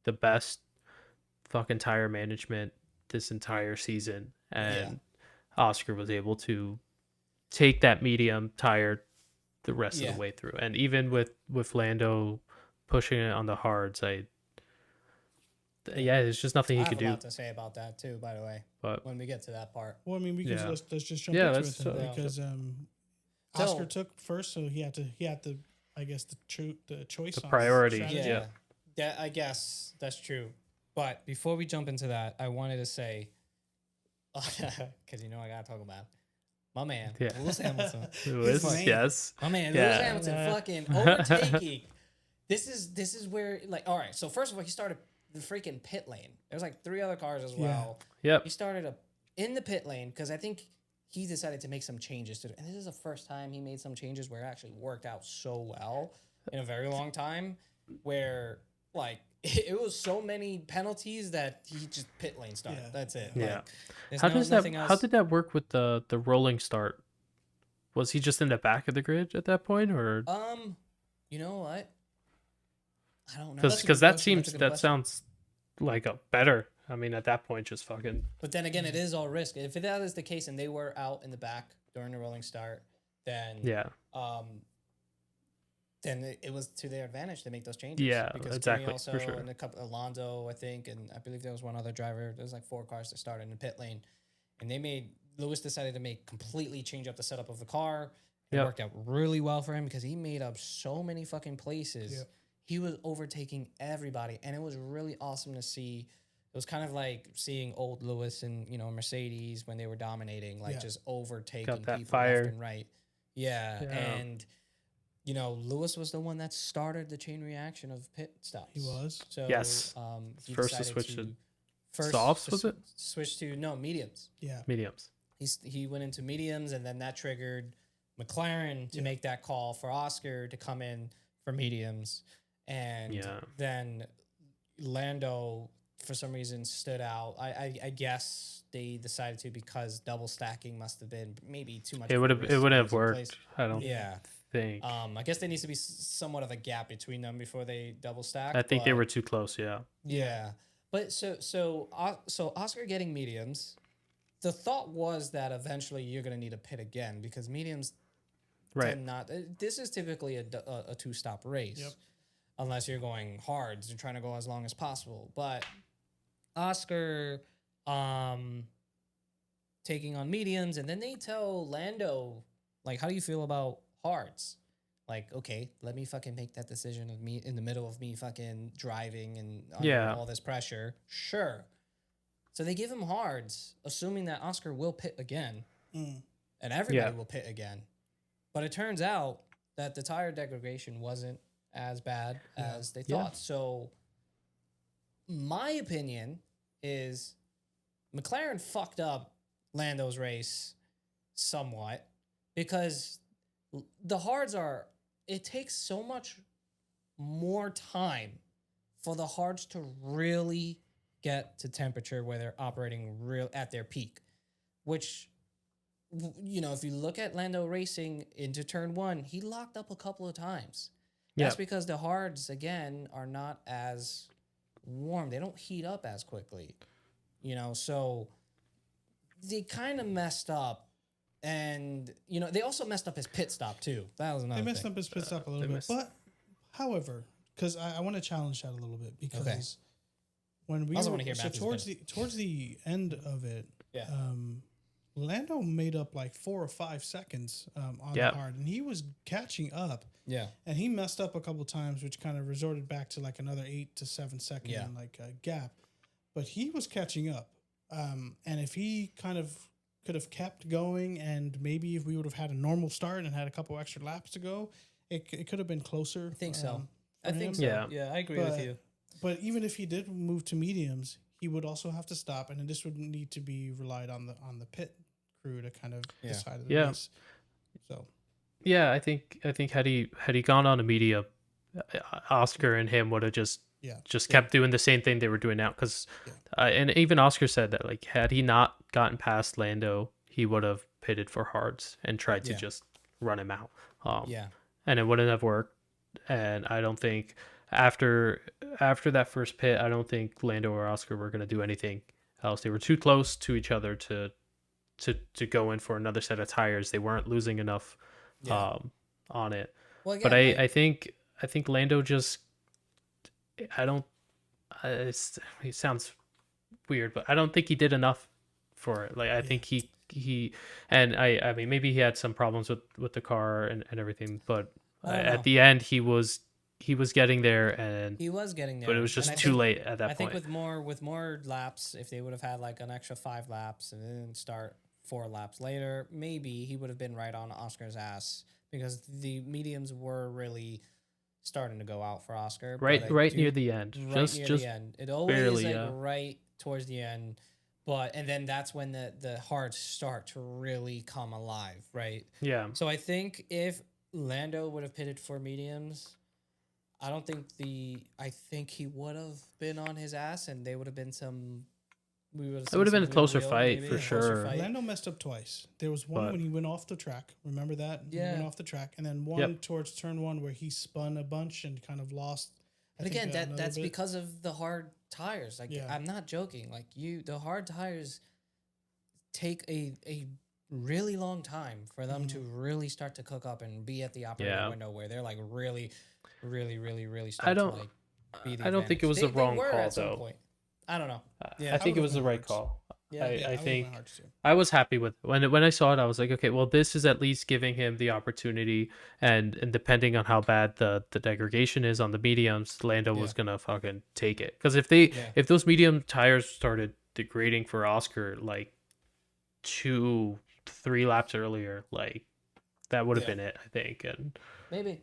the best fucking tire management this entire season, and Oscar was able to take that medium tire the rest of the way through. And even with Lando pushing it on the hards, there's just nothing I he have could a do. lot to say about that too, by the way, But when we get to that part. Well, I mean, we can Yeah. let's just jump Yeah, into let's, it then, uh, because Oscar took first, so he had to I guess the choice The on priority, strategy. yeah. Yeah, I guess that's true. But before we jump into that, I wanted to say, because you know I gotta talk about my man, Yeah. Lewis Hamilton. Lewis, man. yes. My man, Yeah. Lewis Hamilton, fucking overtaking. This is where, like, all right. So first of all, he started the freaking pit lane. There was like 3 other cars as well. Yep. He started in the pit lane because I think he decided to make some changes to it. And this is the first time he made some changes where it actually worked out so well in a very long time. Where like it was so many penalties that he just pit lane started. Yeah. That's it. Yeah. Like, there's How does that? nothing else. How did that work with the rolling start? Was he just in the back of the grid at that point, or You know what? I don't know. because that sounds like a better. I mean, at that point, just fucking But then again, it is all risk. If that is the case, and they were out in the back during the rolling start, then then it was to their advantage to make those changes. Yeah, because exactly, Kimi also, for sure. and a couple, Alonso, I think, and I believe there was one other driver. There was like 4 cars that started in the pit lane, and Lewis decided to completely change up the setup of the car. It Yep. worked out really well for him because he made up so many fucking places. Yep. He was overtaking everybody, and it was really awesome to see. It was kind of like seeing old Lewis and Mercedes when they were dominating, like Yeah. just overtaking Got that people fire. left and right. Yeah, Yeah. and Lewis was the one that started the chain reaction of pit stops. He was. So Yes. he First to decided switch to first softs, to was it? switch to mediums. Yeah. mediums. He went into mediums, and then that triggered McLaren to make that call for Oscar to come in for mediums, and then Lando for some reason stood out. I guess they decided to because double stacking must have been maybe too much. It would have worked. I don't Yeah. think. I guess there needs to be somewhat of a gap between them before they double stack. I think they but- were too close. Yeah. Yeah, but so Oscar getting mediums. The thought was that eventually you're gonna need a pit again because mediums Right. tend not. This is typically a 2-stop race, Yep. unless you're going hards and trying to go as long as possible. But Oscar, taking on mediums, and then they tell Lando, like, how do you feel about hards? Like, okay, let me fucking make that decision of me in the middle of me fucking driving and under all this pressure. Sure. So they give him hards, assuming that Oscar will pit again, and everybody will pit again. But it turns out that the tire degradation wasn't as bad as they thought. So my opinion is McLaren fucked up Lando's race somewhat because the hards it takes so much more time for the hards to really get to temperature where they're operating at their peak, which, if you look at Lando racing into turn 1, he locked up a couple of times. That's because the hards, again, are not as warm. They don't heat up as quickly, so they kind of messed up. And, they also messed up his pit stop, too. That was another They messed thing. up his pit stop a little bit. But, however, because I want to challenge that a little bit because when we I also were, wanna hear so Matthew's towards the end of it, Lando made up like 4 or 5 seconds on the hard, and he was catching up. Yeah. And he messed up a couple times, which kind of resorted back to like another 8 to 7 second gap. But he was catching up. And if he kind of could have kept going, and maybe if we would have had a normal start and had a couple extra laps to go, it could have been closer. I think so. for I think him. so. Yeah, I agree with you. But even if he did move to mediums, he would also have to stop, and this would need to be relied on the pit crew to kind of decide the race. So Yeah, I think had he gone on a medium, Oscar and him would have just just kept doing the same thing they were doing now. Because, and even Oscar said that, like, had he not gotten past Lando, he would have pitted for hards and tried to just run him out. And it wouldn't have worked. And I don't think after that first pit, I don't think Lando or Oscar were going to do anything else. They were too close to each other to go in for another set of tires. They weren't losing enough on it. Well, again, but I think Lando just, it sounds weird, but I don't think he did enough for it. Like, I think he and I mean, maybe he had some problems with the car and everything, but at the end he was getting there, and he was getting there, but it was just too late at that point. I think with more laps, if they would have had like an extra 5 laps and then start 4 laps later, maybe he would have been right on Oscar's ass, because the mediums were really starting to go out for Oscar. Right near the end. Just the end. It always barely, is like right towards the end. And then that's when the hards start to really come alive, right? Yeah. So I think if Lando would have pitted for mediums, I think he would have been on his ass, and they would have been it would have been a closer fight for sure. Lando messed up twice. There was one when he went off the track. Remember that? Yeah. He went off the track. And then one towards turn 1 where he spun a bunch and kind of lost. But again, that's because of the hard tires. Like, I'm not joking. Like, the hard tires take a really long time for them to really start to cook up and be at the operating window where they're like really, really, really, really start to like be the I don't think it was the wrong call though. Point. I don't know. I think it was the right call. Yeah, I think I was happy with it. When I saw it, I was like, okay, well, this is at least giving him the opportunity, and depending on how bad the degradation is on the mediums, Lando was gonna fucking take it. Because if those medium tires started degrading for Oscar like 2-3 laps earlier, like that would have been it, I think. And maybe.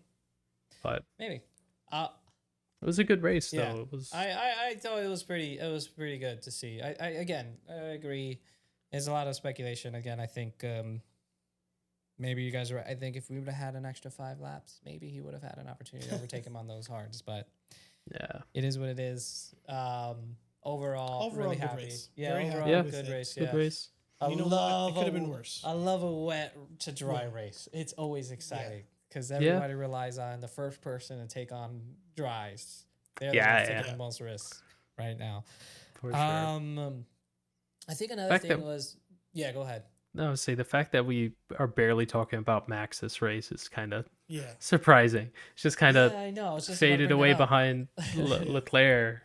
It was a good race, though. Yeah. It was. I thought it was pretty good to see. I agree. There's a lot of speculation. Again, I think maybe you guys are right. I think if we would have had an extra 5 laps, maybe he would have had an opportunity to overtake him on those hards. But it is what it is. Overall really good happy. race. Yeah, Very overall happy good race. Good race. You know what? It could have been worse. I love a wet to dry race. It's always exciting. Because everybody relies on the first person to take on dries. They're the ones taking the most risks right now. For sure. I think another thing was... Yeah, go ahead. No, I would say the fact that we are barely talking about Max this race is kind of surprising. It's just kind of faded away behind Leclerc.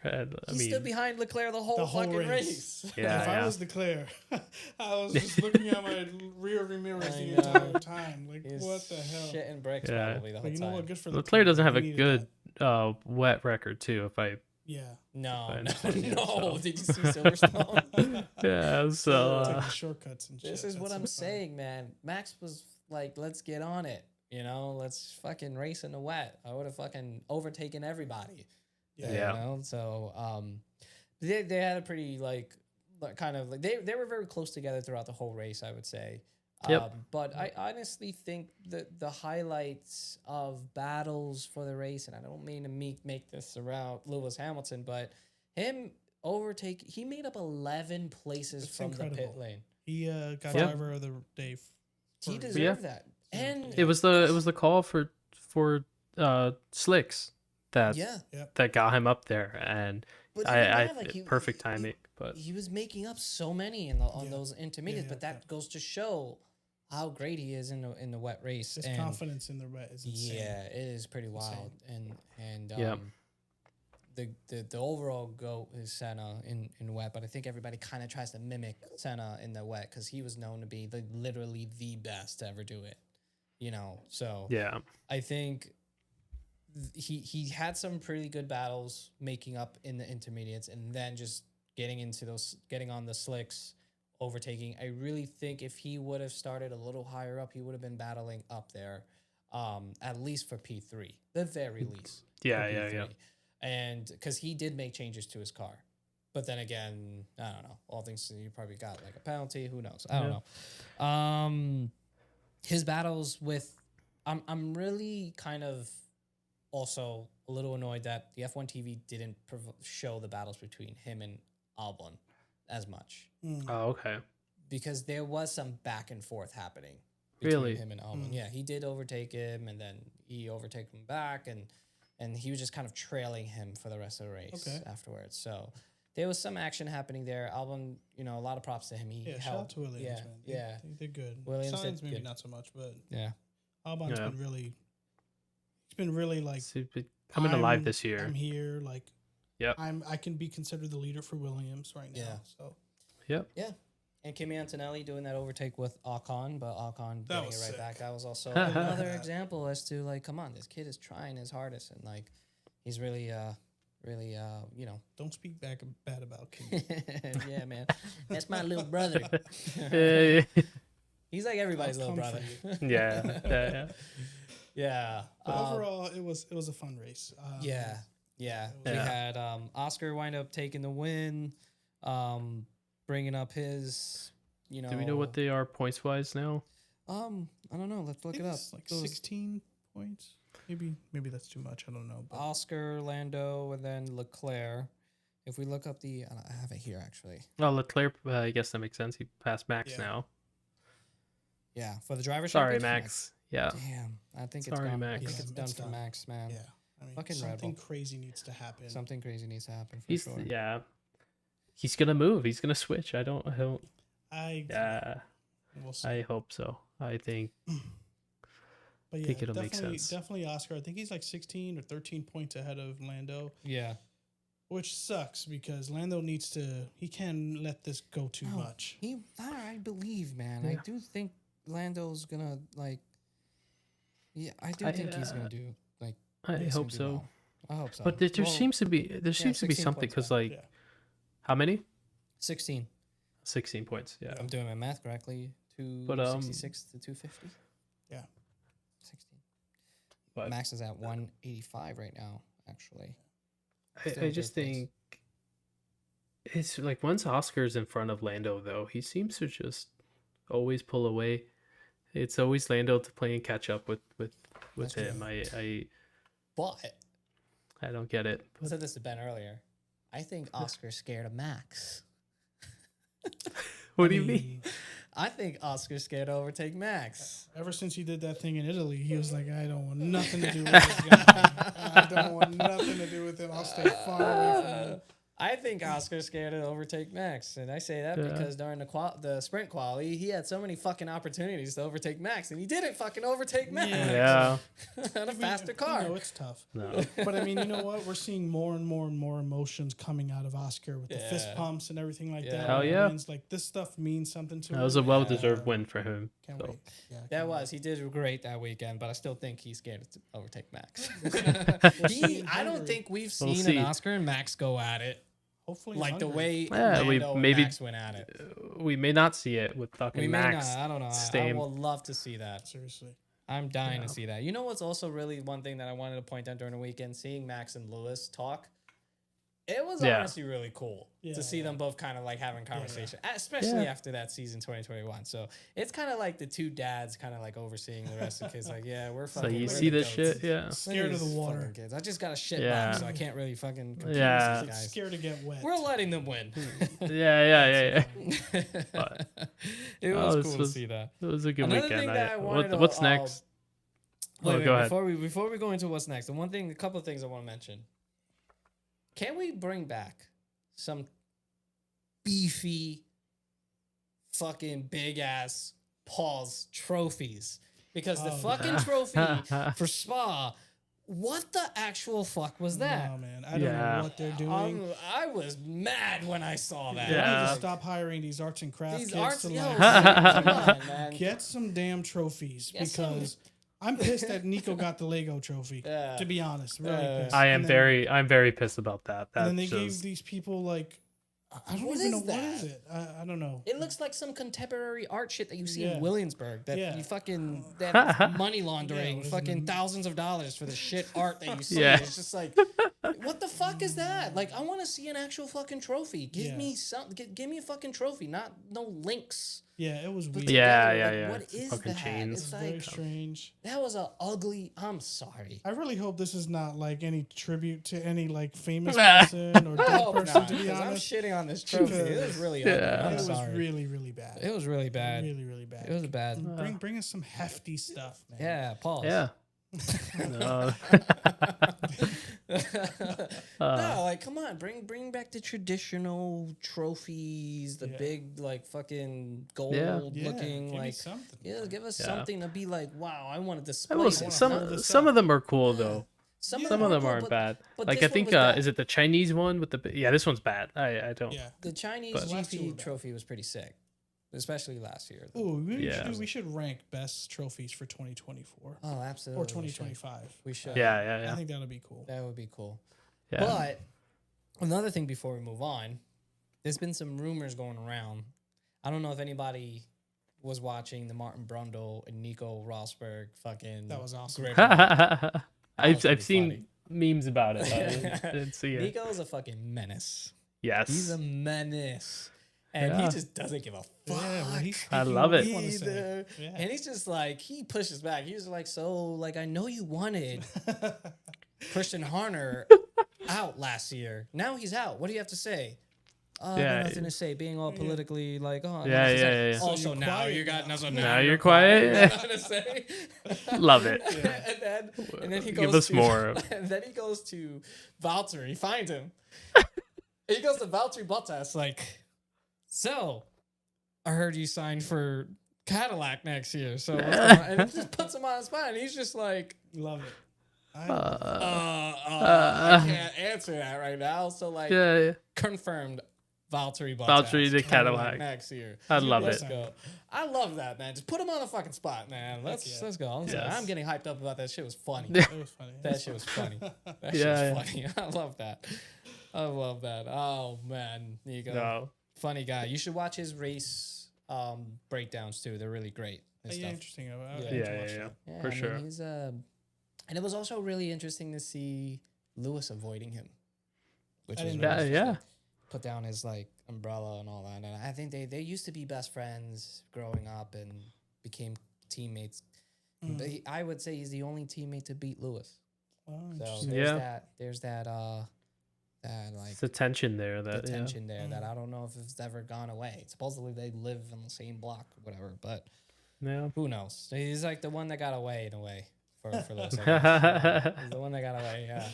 He stood behind Leclerc the whole fucking race. Yeah, if I was Leclerc, I was just looking at my rear view mirrors the entire time. Like, what the hell? Shitting bricks probably the whole time. What? Good for Leclerc doesn't have a good wet record, too, No. So. Did you see Silverstone? Yeah, so shortcuts and shit. This is what I'm saying, man. Max was like, let's get on it. You know, let's fucking race in the wet. I would have fucking overtaken everybody. Yeah. You know? So they had a pretty like kind of like they were very close together throughout the whole race, I would say. But I honestly think that the highlights of battles for the race, and I don't mean to make this around Lewis Hamilton, but him he made up 11 places from the pit lane. He got driver of the day. He deserved that. And it was the call for slicks that got him up there, and perfect timing. But he was making up so many on those intermediates, but that goes to show how great he is in the wet race. His confidence in the wet is insane. Yeah, it is pretty wild. And the overall GOAT is Senna in wet, but I think everybody kind of tries to mimic Senna in the wet because he was known to be literally the best to ever do it. You know, so I think he had some pretty good battles making up in the intermediates, and then just getting on the slicks, overtaking. I really think if he would have started a little higher up, he would have been battling up there, at least for P3, the very least. Yeah. And because he did make changes to his car. But then again, I don't know. All things, you probably got like a penalty. Who knows? I don't know. His battles with... I'm really kind of also a little annoyed that the F1 TV didn't show the battles between him and Albon as much. Oh, okay. Because there was some back and forth happening between Really? him and Albon. Yeah, he did overtake him, and then he overtook him back, and he was just kind of trailing him for the rest of the race afterwards. So there was some action happening there. Albon, you know, a lot of props to him. He shout out helped. to Williams, man. They're good. Williams Sainz did maybe good. not so much, but Yeah. Albon's been really, he's been really like coming alive this year. I'm here, like, Yep. I can be considered the leader for Williams right now. Yeah. So Yep. Yeah. And Kimi Antonelli doing that overtake with Ocon, but Ocon That getting was it right sick. back. That was also another example as to, like, come on, this kid is trying his hardest, and, like, he's really, you know. don't speak bad about Kimi. Yeah, man. That's my little brother. Yeah. He's like everybody's I'll little come brother. for you. Yeah. Yeah. But overall, it was a fun race. Yeah. We had Oscar wind up taking the win, bringing up his, you know. Do we know what they are points wise now? I don't know. Let's I look think it up. it's like 16 points. Maybe that's too much. I don't know. But Oscar, Lando, and then Leclerc. If we look up I have it here actually. Oh, Leclerc. I guess that makes sense. He passed Max now. Yeah, for the driver's Sorry, championship. Max. Yeah. Damn, I think Sorry, it's gone. Max. I think it's done It's for done. Max, man. yeah, I mean, Fucking something Red Bull. crazy needs to happen. Something crazy needs to happen for He's sure. yeah. He's gonna move. He's gonna switch. I don't. Yeah, we'll see. I hope so. I think. But yeah, think it'll make definitely, sense. definitely Oscar. I think he's like 16 or 13 points ahead of Lando, Yeah. which sucks because Lando needs to. He can't let this go too much. I believe, man. I Yeah. do think Lando's gonna like. Yeah, I do think he's gonna do like. I he's hope gonna do so. well. I hope so. But there Well, seems to be 16 something points because back. like Yeah. how many? 16. 16 points. Yeah. I'm doing my math correctly. But, 266 to 250. Yeah. 16. But Max is at 185 right now. Actually. I Still just third place. think it's like once Oscar's in front of Lando, though, he seems to just always pull away. It's always Lando to playing catch up with That's him. But I don't get it. I said this to Ben earlier. I think Oscar's scared of Max. What do you mean? I think Oscar's scared to overtake Max. Ever since he did that thing in Italy, he was like, I don't want nothing to do with this guy. I don't want nothing to do with him. I'll stay far away from him. I think Oscar's scared to overtake Max, and I say that because during the sprint quali, he had so many fucking opportunities to overtake Max, and he didn't fucking overtake Max Yeah. on a faster car. You know, it's tough. No. But I mean, you know what? We're seeing more and more and more emotions coming out of Oscar with the fist Yeah. pumps and everything like Yeah. that. Hell When he yeah. wins, like this stuff means something to him. That was a well-deserved win for him. Can't So. wait. Yeah, That can't was. He did great that weekend, but I still think he's scared to overtake Max. see in I don't Hungary. think we've We'll seen see. an Oscar and Max go at it Hopefully, like the Hungary. way Yeah, Lando and maybe- Max went at it. We may not see it with fucking We may Max. not. I don't know. I Same. would love to see that. Seriously. I'm dying Yeah. to see that. You know what's also really one thing that I wanted to point out during the weekend? Seeing Max and Lewis talk. It was Yeah. honestly really cool Yeah, to see yeah. them both kind of like having conversation, especially after that season 2021. So it's kind of like the two dads kind of like overseeing the rest of the kids. Like, yeah, we're So fucking. you we're see the this goats. shit? Yeah. Look at Scared of the these water. fucking kids. I just got a shit Yeah. box, so I can't really fucking compete Yeah. with these guys. Scared to get wet. We're letting them win. Yeah. But- It Oh, was this cool to was- see that. It was a good Another weekend. thing that I wanted to, What's next? Wait, go ahead. before we go into what's next, a couple of things I want to mention. Can we bring back some beefy, fucking big ass pause trophies? Because the Oh, fucking trophy for Spa, what the actual fuck was that? No, man. I don't Yeah. know what they're doing. I was mad when I saw that. They need Yeah. to stop hiring these arts and crafts These kids arts, to yo, like, come on, man. get some damn trophies Get some- because I'm pissed that Nico got the Lego trophy. Yeah. To be honest, really Yeah. pissed. I am And then- I'm very pissed about that. And then they That's gave just these people like I don't What even is know what that? is it. I don't know. It looks like some contemporary art shit that you see Yeah. in Williamsburg. That Yeah. you fucking that money Yeah, laundering, what is fucking it? thousands of dollars for the shit art that you see. Yeah. It's just like, what the fuck is that? Like, I want to see an actual fucking trophy. Give Yeah. me some. Give me a fucking trophy, not no links. Yeah, it was put weird. together. Yeah, Like, yeah. What is Fucking that? chains. It's Very like strange. that was a ugly. I'm sorry. I really hope this is not like any tribute to any like famous person or I dead hope person. not, To be 'cause I'm honest, shitting on this trophy. It was Because- really Yeah. ugly. I'm it was sorry. really, really bad. It was really bad. Really, really bad. It was bad. Bring us some hefty stuff, man. Yeah, pause. Yeah. No. No, like come on, bring back the traditional trophies, the Yeah. big like fucking gold Yeah, looking give me like something. give us Yeah. something to be like, wow, I want to display. I will I say, wanna hold some this some up. of them are cool though. Some Some of them cool, aren't but bad. but Like this I one think was bad. is it the Chinese one with the yeah, this one's bad. I don't. Yeah. The Chinese But- Last two were GP bad. trophy was pretty sick, especially last year. Ooh, Yeah. we should rank best trophies for 2024 Oh, absolutely. or we should. 2025. We should. Yeah, I yeah. think that'll be cool. That would be cool. Yeah. But another thing before we move on, there's been some rumors going around. I don't know if anybody was watching the Martin Brundle and Nico Rosberg fucking. That was awesome. Great was I've pretty seen memes about it. I didn't see it. Nico's a fucking menace. Yes. He's a menace. And he Yeah. just doesn't give a fuck. Yeah, when he's I speaking, love what it. he wanna say. either. Yeah. And he's just like, he pushes back. He's like, so, like, I know you wanted Christian Horner out last year. Now he's out. What do you have to say? Yeah. Nothing to say. Being all politically like, oh, Yeah, nothing to yeah, say. yeah. So Also, you're now quiet you got now. nothing. Now you're quiet. Nothing to say. Love it. and then he goes Give us to, more. And then he goes to Valtteri. He finds him. He goes to Valtteri Bottas like, so I heard you signed for Cadillac next year. So what's going on? And it just puts him on the spot, and he's just like, Love it. I can't answer that right now. So like, Yeah. confirmed Valtteri Bottas. Valtteri the Cadillac. next year. I love Let's it. go. I love that, man. Just put him on the fucking spot, man. Let's go. I'm getting hyped up about that. Shit was funny. It was funny. That shit was funny. That Yeah, shit was funny. I love that. I love that. Oh man, Nico. No. Funny guy. You should watch his race breakdowns too. They're really great. And Yeah, stuff. interesting. I Yeah. like to Yeah, watch yeah, that. Yeah, For I mean, sure. he's and it was also really interesting to see Lewis avoiding him, which I was didn't really notice. Yeah, interesting. Put down his like umbrella and all that. And I think they used to be best friends growing up and became teammates. Mm. But I would say he's the only teammate to beat Lewis. Oh, So interesting. there's that like It's the tension there. the That yeah. tension there that I don't know if it's ever gone away. Supposedly they live on the same block or whatever, but Yeah. who knows? He's like the one that got away in a way for Lewis. I guess. He's the one that got away. Yeah,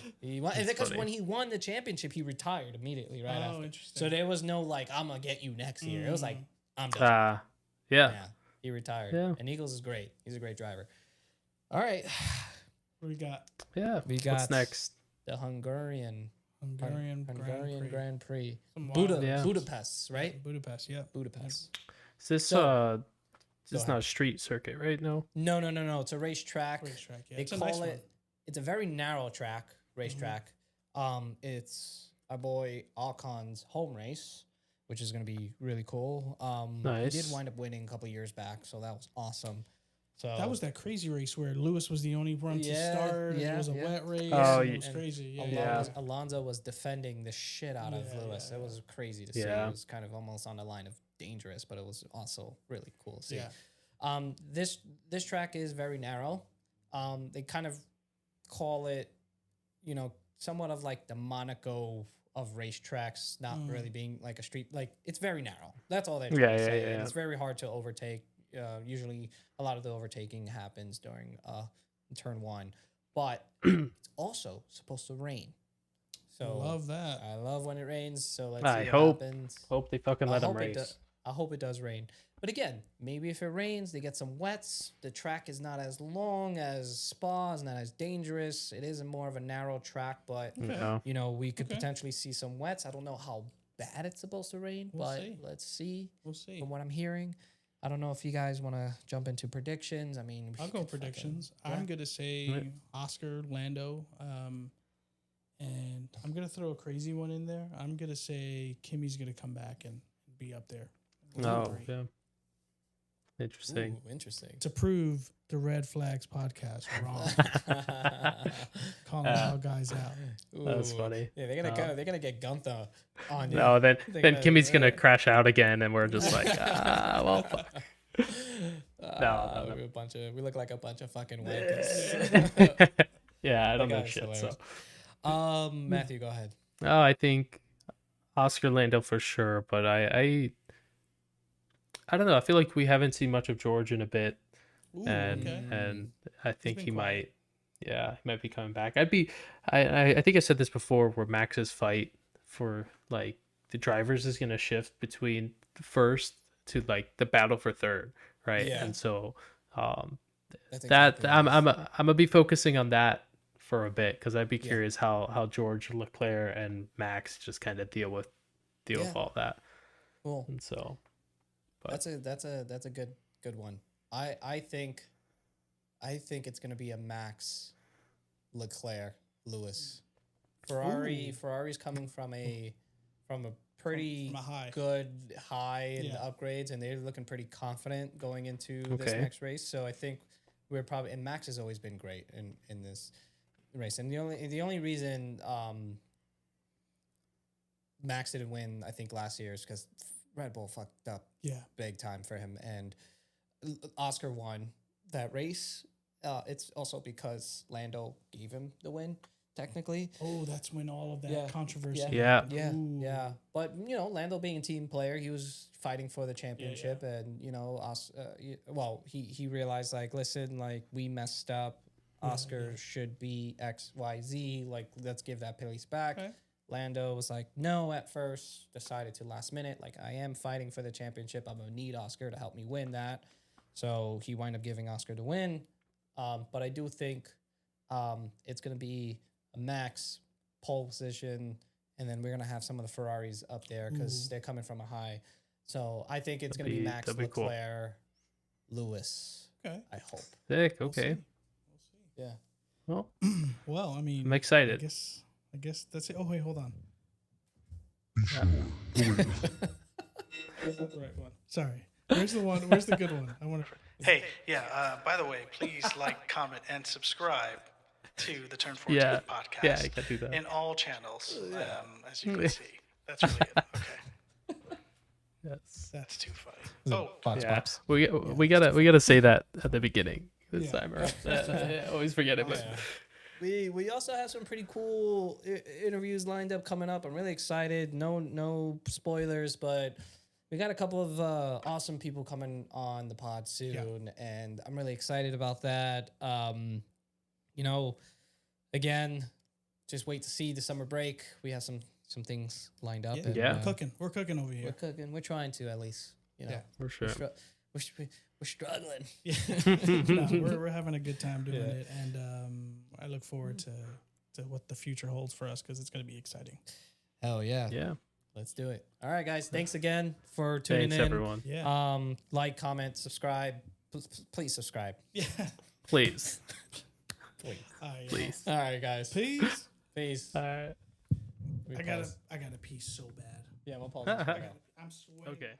because funny. when he won the championship, he retired immediately right Oh, after. interesting. So there was no like I'm gonna get you next year. It was like I'm done. Yeah. Yeah, he retired. Yeah. And Eagles is great. He's a great driver. All right, What we got? Yeah. we What's got next? the Hungarian Hungarian Grand Prix. Some wild- Yeah. Budapest, right? Budapest, yeah. Budapest. Is this So- this is not a street circuit, right? No. No. It's a racetrack. Racetrack, yeah. They It's a call nice it. one. Mm-hmm. It's a very narrow racetrack. It's our boy Alcon's home race, which is going to be really cool. He Nice. did wind up winning a couple years back, so that was awesome. So That was that crazy race where Lewis was the only one to Yeah, start. yeah, It was a yeah. wet race. Oh, and yeah. it was crazy. Yeah, Yeah. Alonso was defending the shit out of Yeah, Lewis. yeah, It was crazy to see. Yeah. It was kind of almost on the line of dangerous, but it was also really cool to see. Yeah. This track is very narrow. They kind of call it, somewhat of like the Monaco of racetracks, not really being like a street. Like it's very narrow. That's all they're trying to say. And yeah. it's very hard to overtake. Usually, a lot of the overtaking happens during turn one, but it's also supposed to rain. So Love that. I love when it rains. So let's I see hope- what happens. Hope they fucking let him hope it race. I hope it does rain. But again, maybe if it rains, they get some wets. The track is not as long as Spa, it's not as dangerous. It is more of a narrow track, but Yeah. we could Okay. potentially see some wets. I don't know how bad it's supposed to rain, We'll but see. let's see. We'll see. From what I'm hearing, I don't know if you guys want to jump into predictions. I mean, I'll go predictions. yeah. I'm gonna say Oscar Lando, and I'm gonna throw a crazy one in there. I'm gonna say Kimi's gonna come back and be up there. Oh, yeah. Interesting. Ooh, interesting. to prove the Red Flags podcast wrong, calling our guys out. That's Ooh. funny. Yeah, they're gonna get Gunther on you. No, then They're Kimmy's gonna crash out again, and we're just like, well, fuck. No. We look like a bunch of fucking wankers. Yeah, I don't know guy's shit. hilarious. So, Matthew, go ahead. oh, I think Oscar Lando for sure, but I don't know. I feel like we haven't seen much of George in a bit, Ooh, and okay. and I think been he quiet. might, yeah, he might be coming back. I think I said this before, where Max's fight for like the drivers is gonna shift between first to like the battle for third, right? Yeah. And so, That's that exactly I'm what it is. I'm gonna be focusing on that for a bit, because I'd be Yeah. curious how George, Leclerc, and Max just kind of deal with Yeah. all that. Cool. And so, but That's a good one. I think it's gonna be a Max, Leclerc, Lewis. Ferrari's coming from a pretty From a high. good high in the Yeah. upgrades, and they're looking pretty confident going into this Okay. next race. So I think we're probably, and Max has always been great in this race. And the only reason Max didn't win, I think, last year is because Red Bull fucked up Yeah. big time for him, and Oscar won that race. It's also because Lando gave him the win, technically. Oh, that's when all of that Yeah. controversy. Yeah. happened. Yeah, Ooh. yeah. But Lando being a team player, he was fighting for the championship, and he realized, like, listen, like, we messed up. Oscar should be XYZ. Like, let's give that place back. Okay. Lando was like, no, at first, decided to last minute, like, I am fighting for the championship. I'm going to need Oscar to help me win that. So he wound up giving Oscar the win. But I do think it's going to be a Max pole position, and then we're going to have some of the Ferraris up there because they're coming from a high. So I think it's going to be Max, that'd be cool. Leclerc, Lewis, Okay. I hope. sick. We'll Okay. see. Yeah. Well, Well, I mean, I'm excited. I guess that's it. Oh wait, hold on. That's not the right one. Sorry. Where's the one? Where's the good one? I want to. Hey, yeah, by the way, please like, comment, and subscribe to the Turn 14 Yeah. podcast. Yeah, I can do that. In all channels, as you can see. That's really it. Okay. Yes. That's too funny. Oh, Box, Yeah. box. We gotta say that at the beginning this Yeah. time. Right? I always forget it, but We also have some pretty cool interviews lined up coming up. I'm really excited. No spoilers, but we got a couple of awesome people coming on the pod soon, and I'm really excited about that. Again, just wait to see the summer break. We have some things lined up. Yeah. And, Yeah. We're cooking over we're here. cooking. We're trying to, at least. Yeah. for sure. We're struggling. Yeah. No, we're having a good time doing it, and I look forward to what the future holds for us, because it's going to be exciting. Hell yeah. Yeah. Let's do it. All right, guys. Thanks again for tuning Thanks, in. everyone. Yeah. Like, comment, subscribe. Please subscribe. Yeah. Please. Please. All right, Please. All right, guys. Peace. Peace. All right. We I pause. gotta pee so bad. Yeah, we'll pause. I'm sweating. Okay.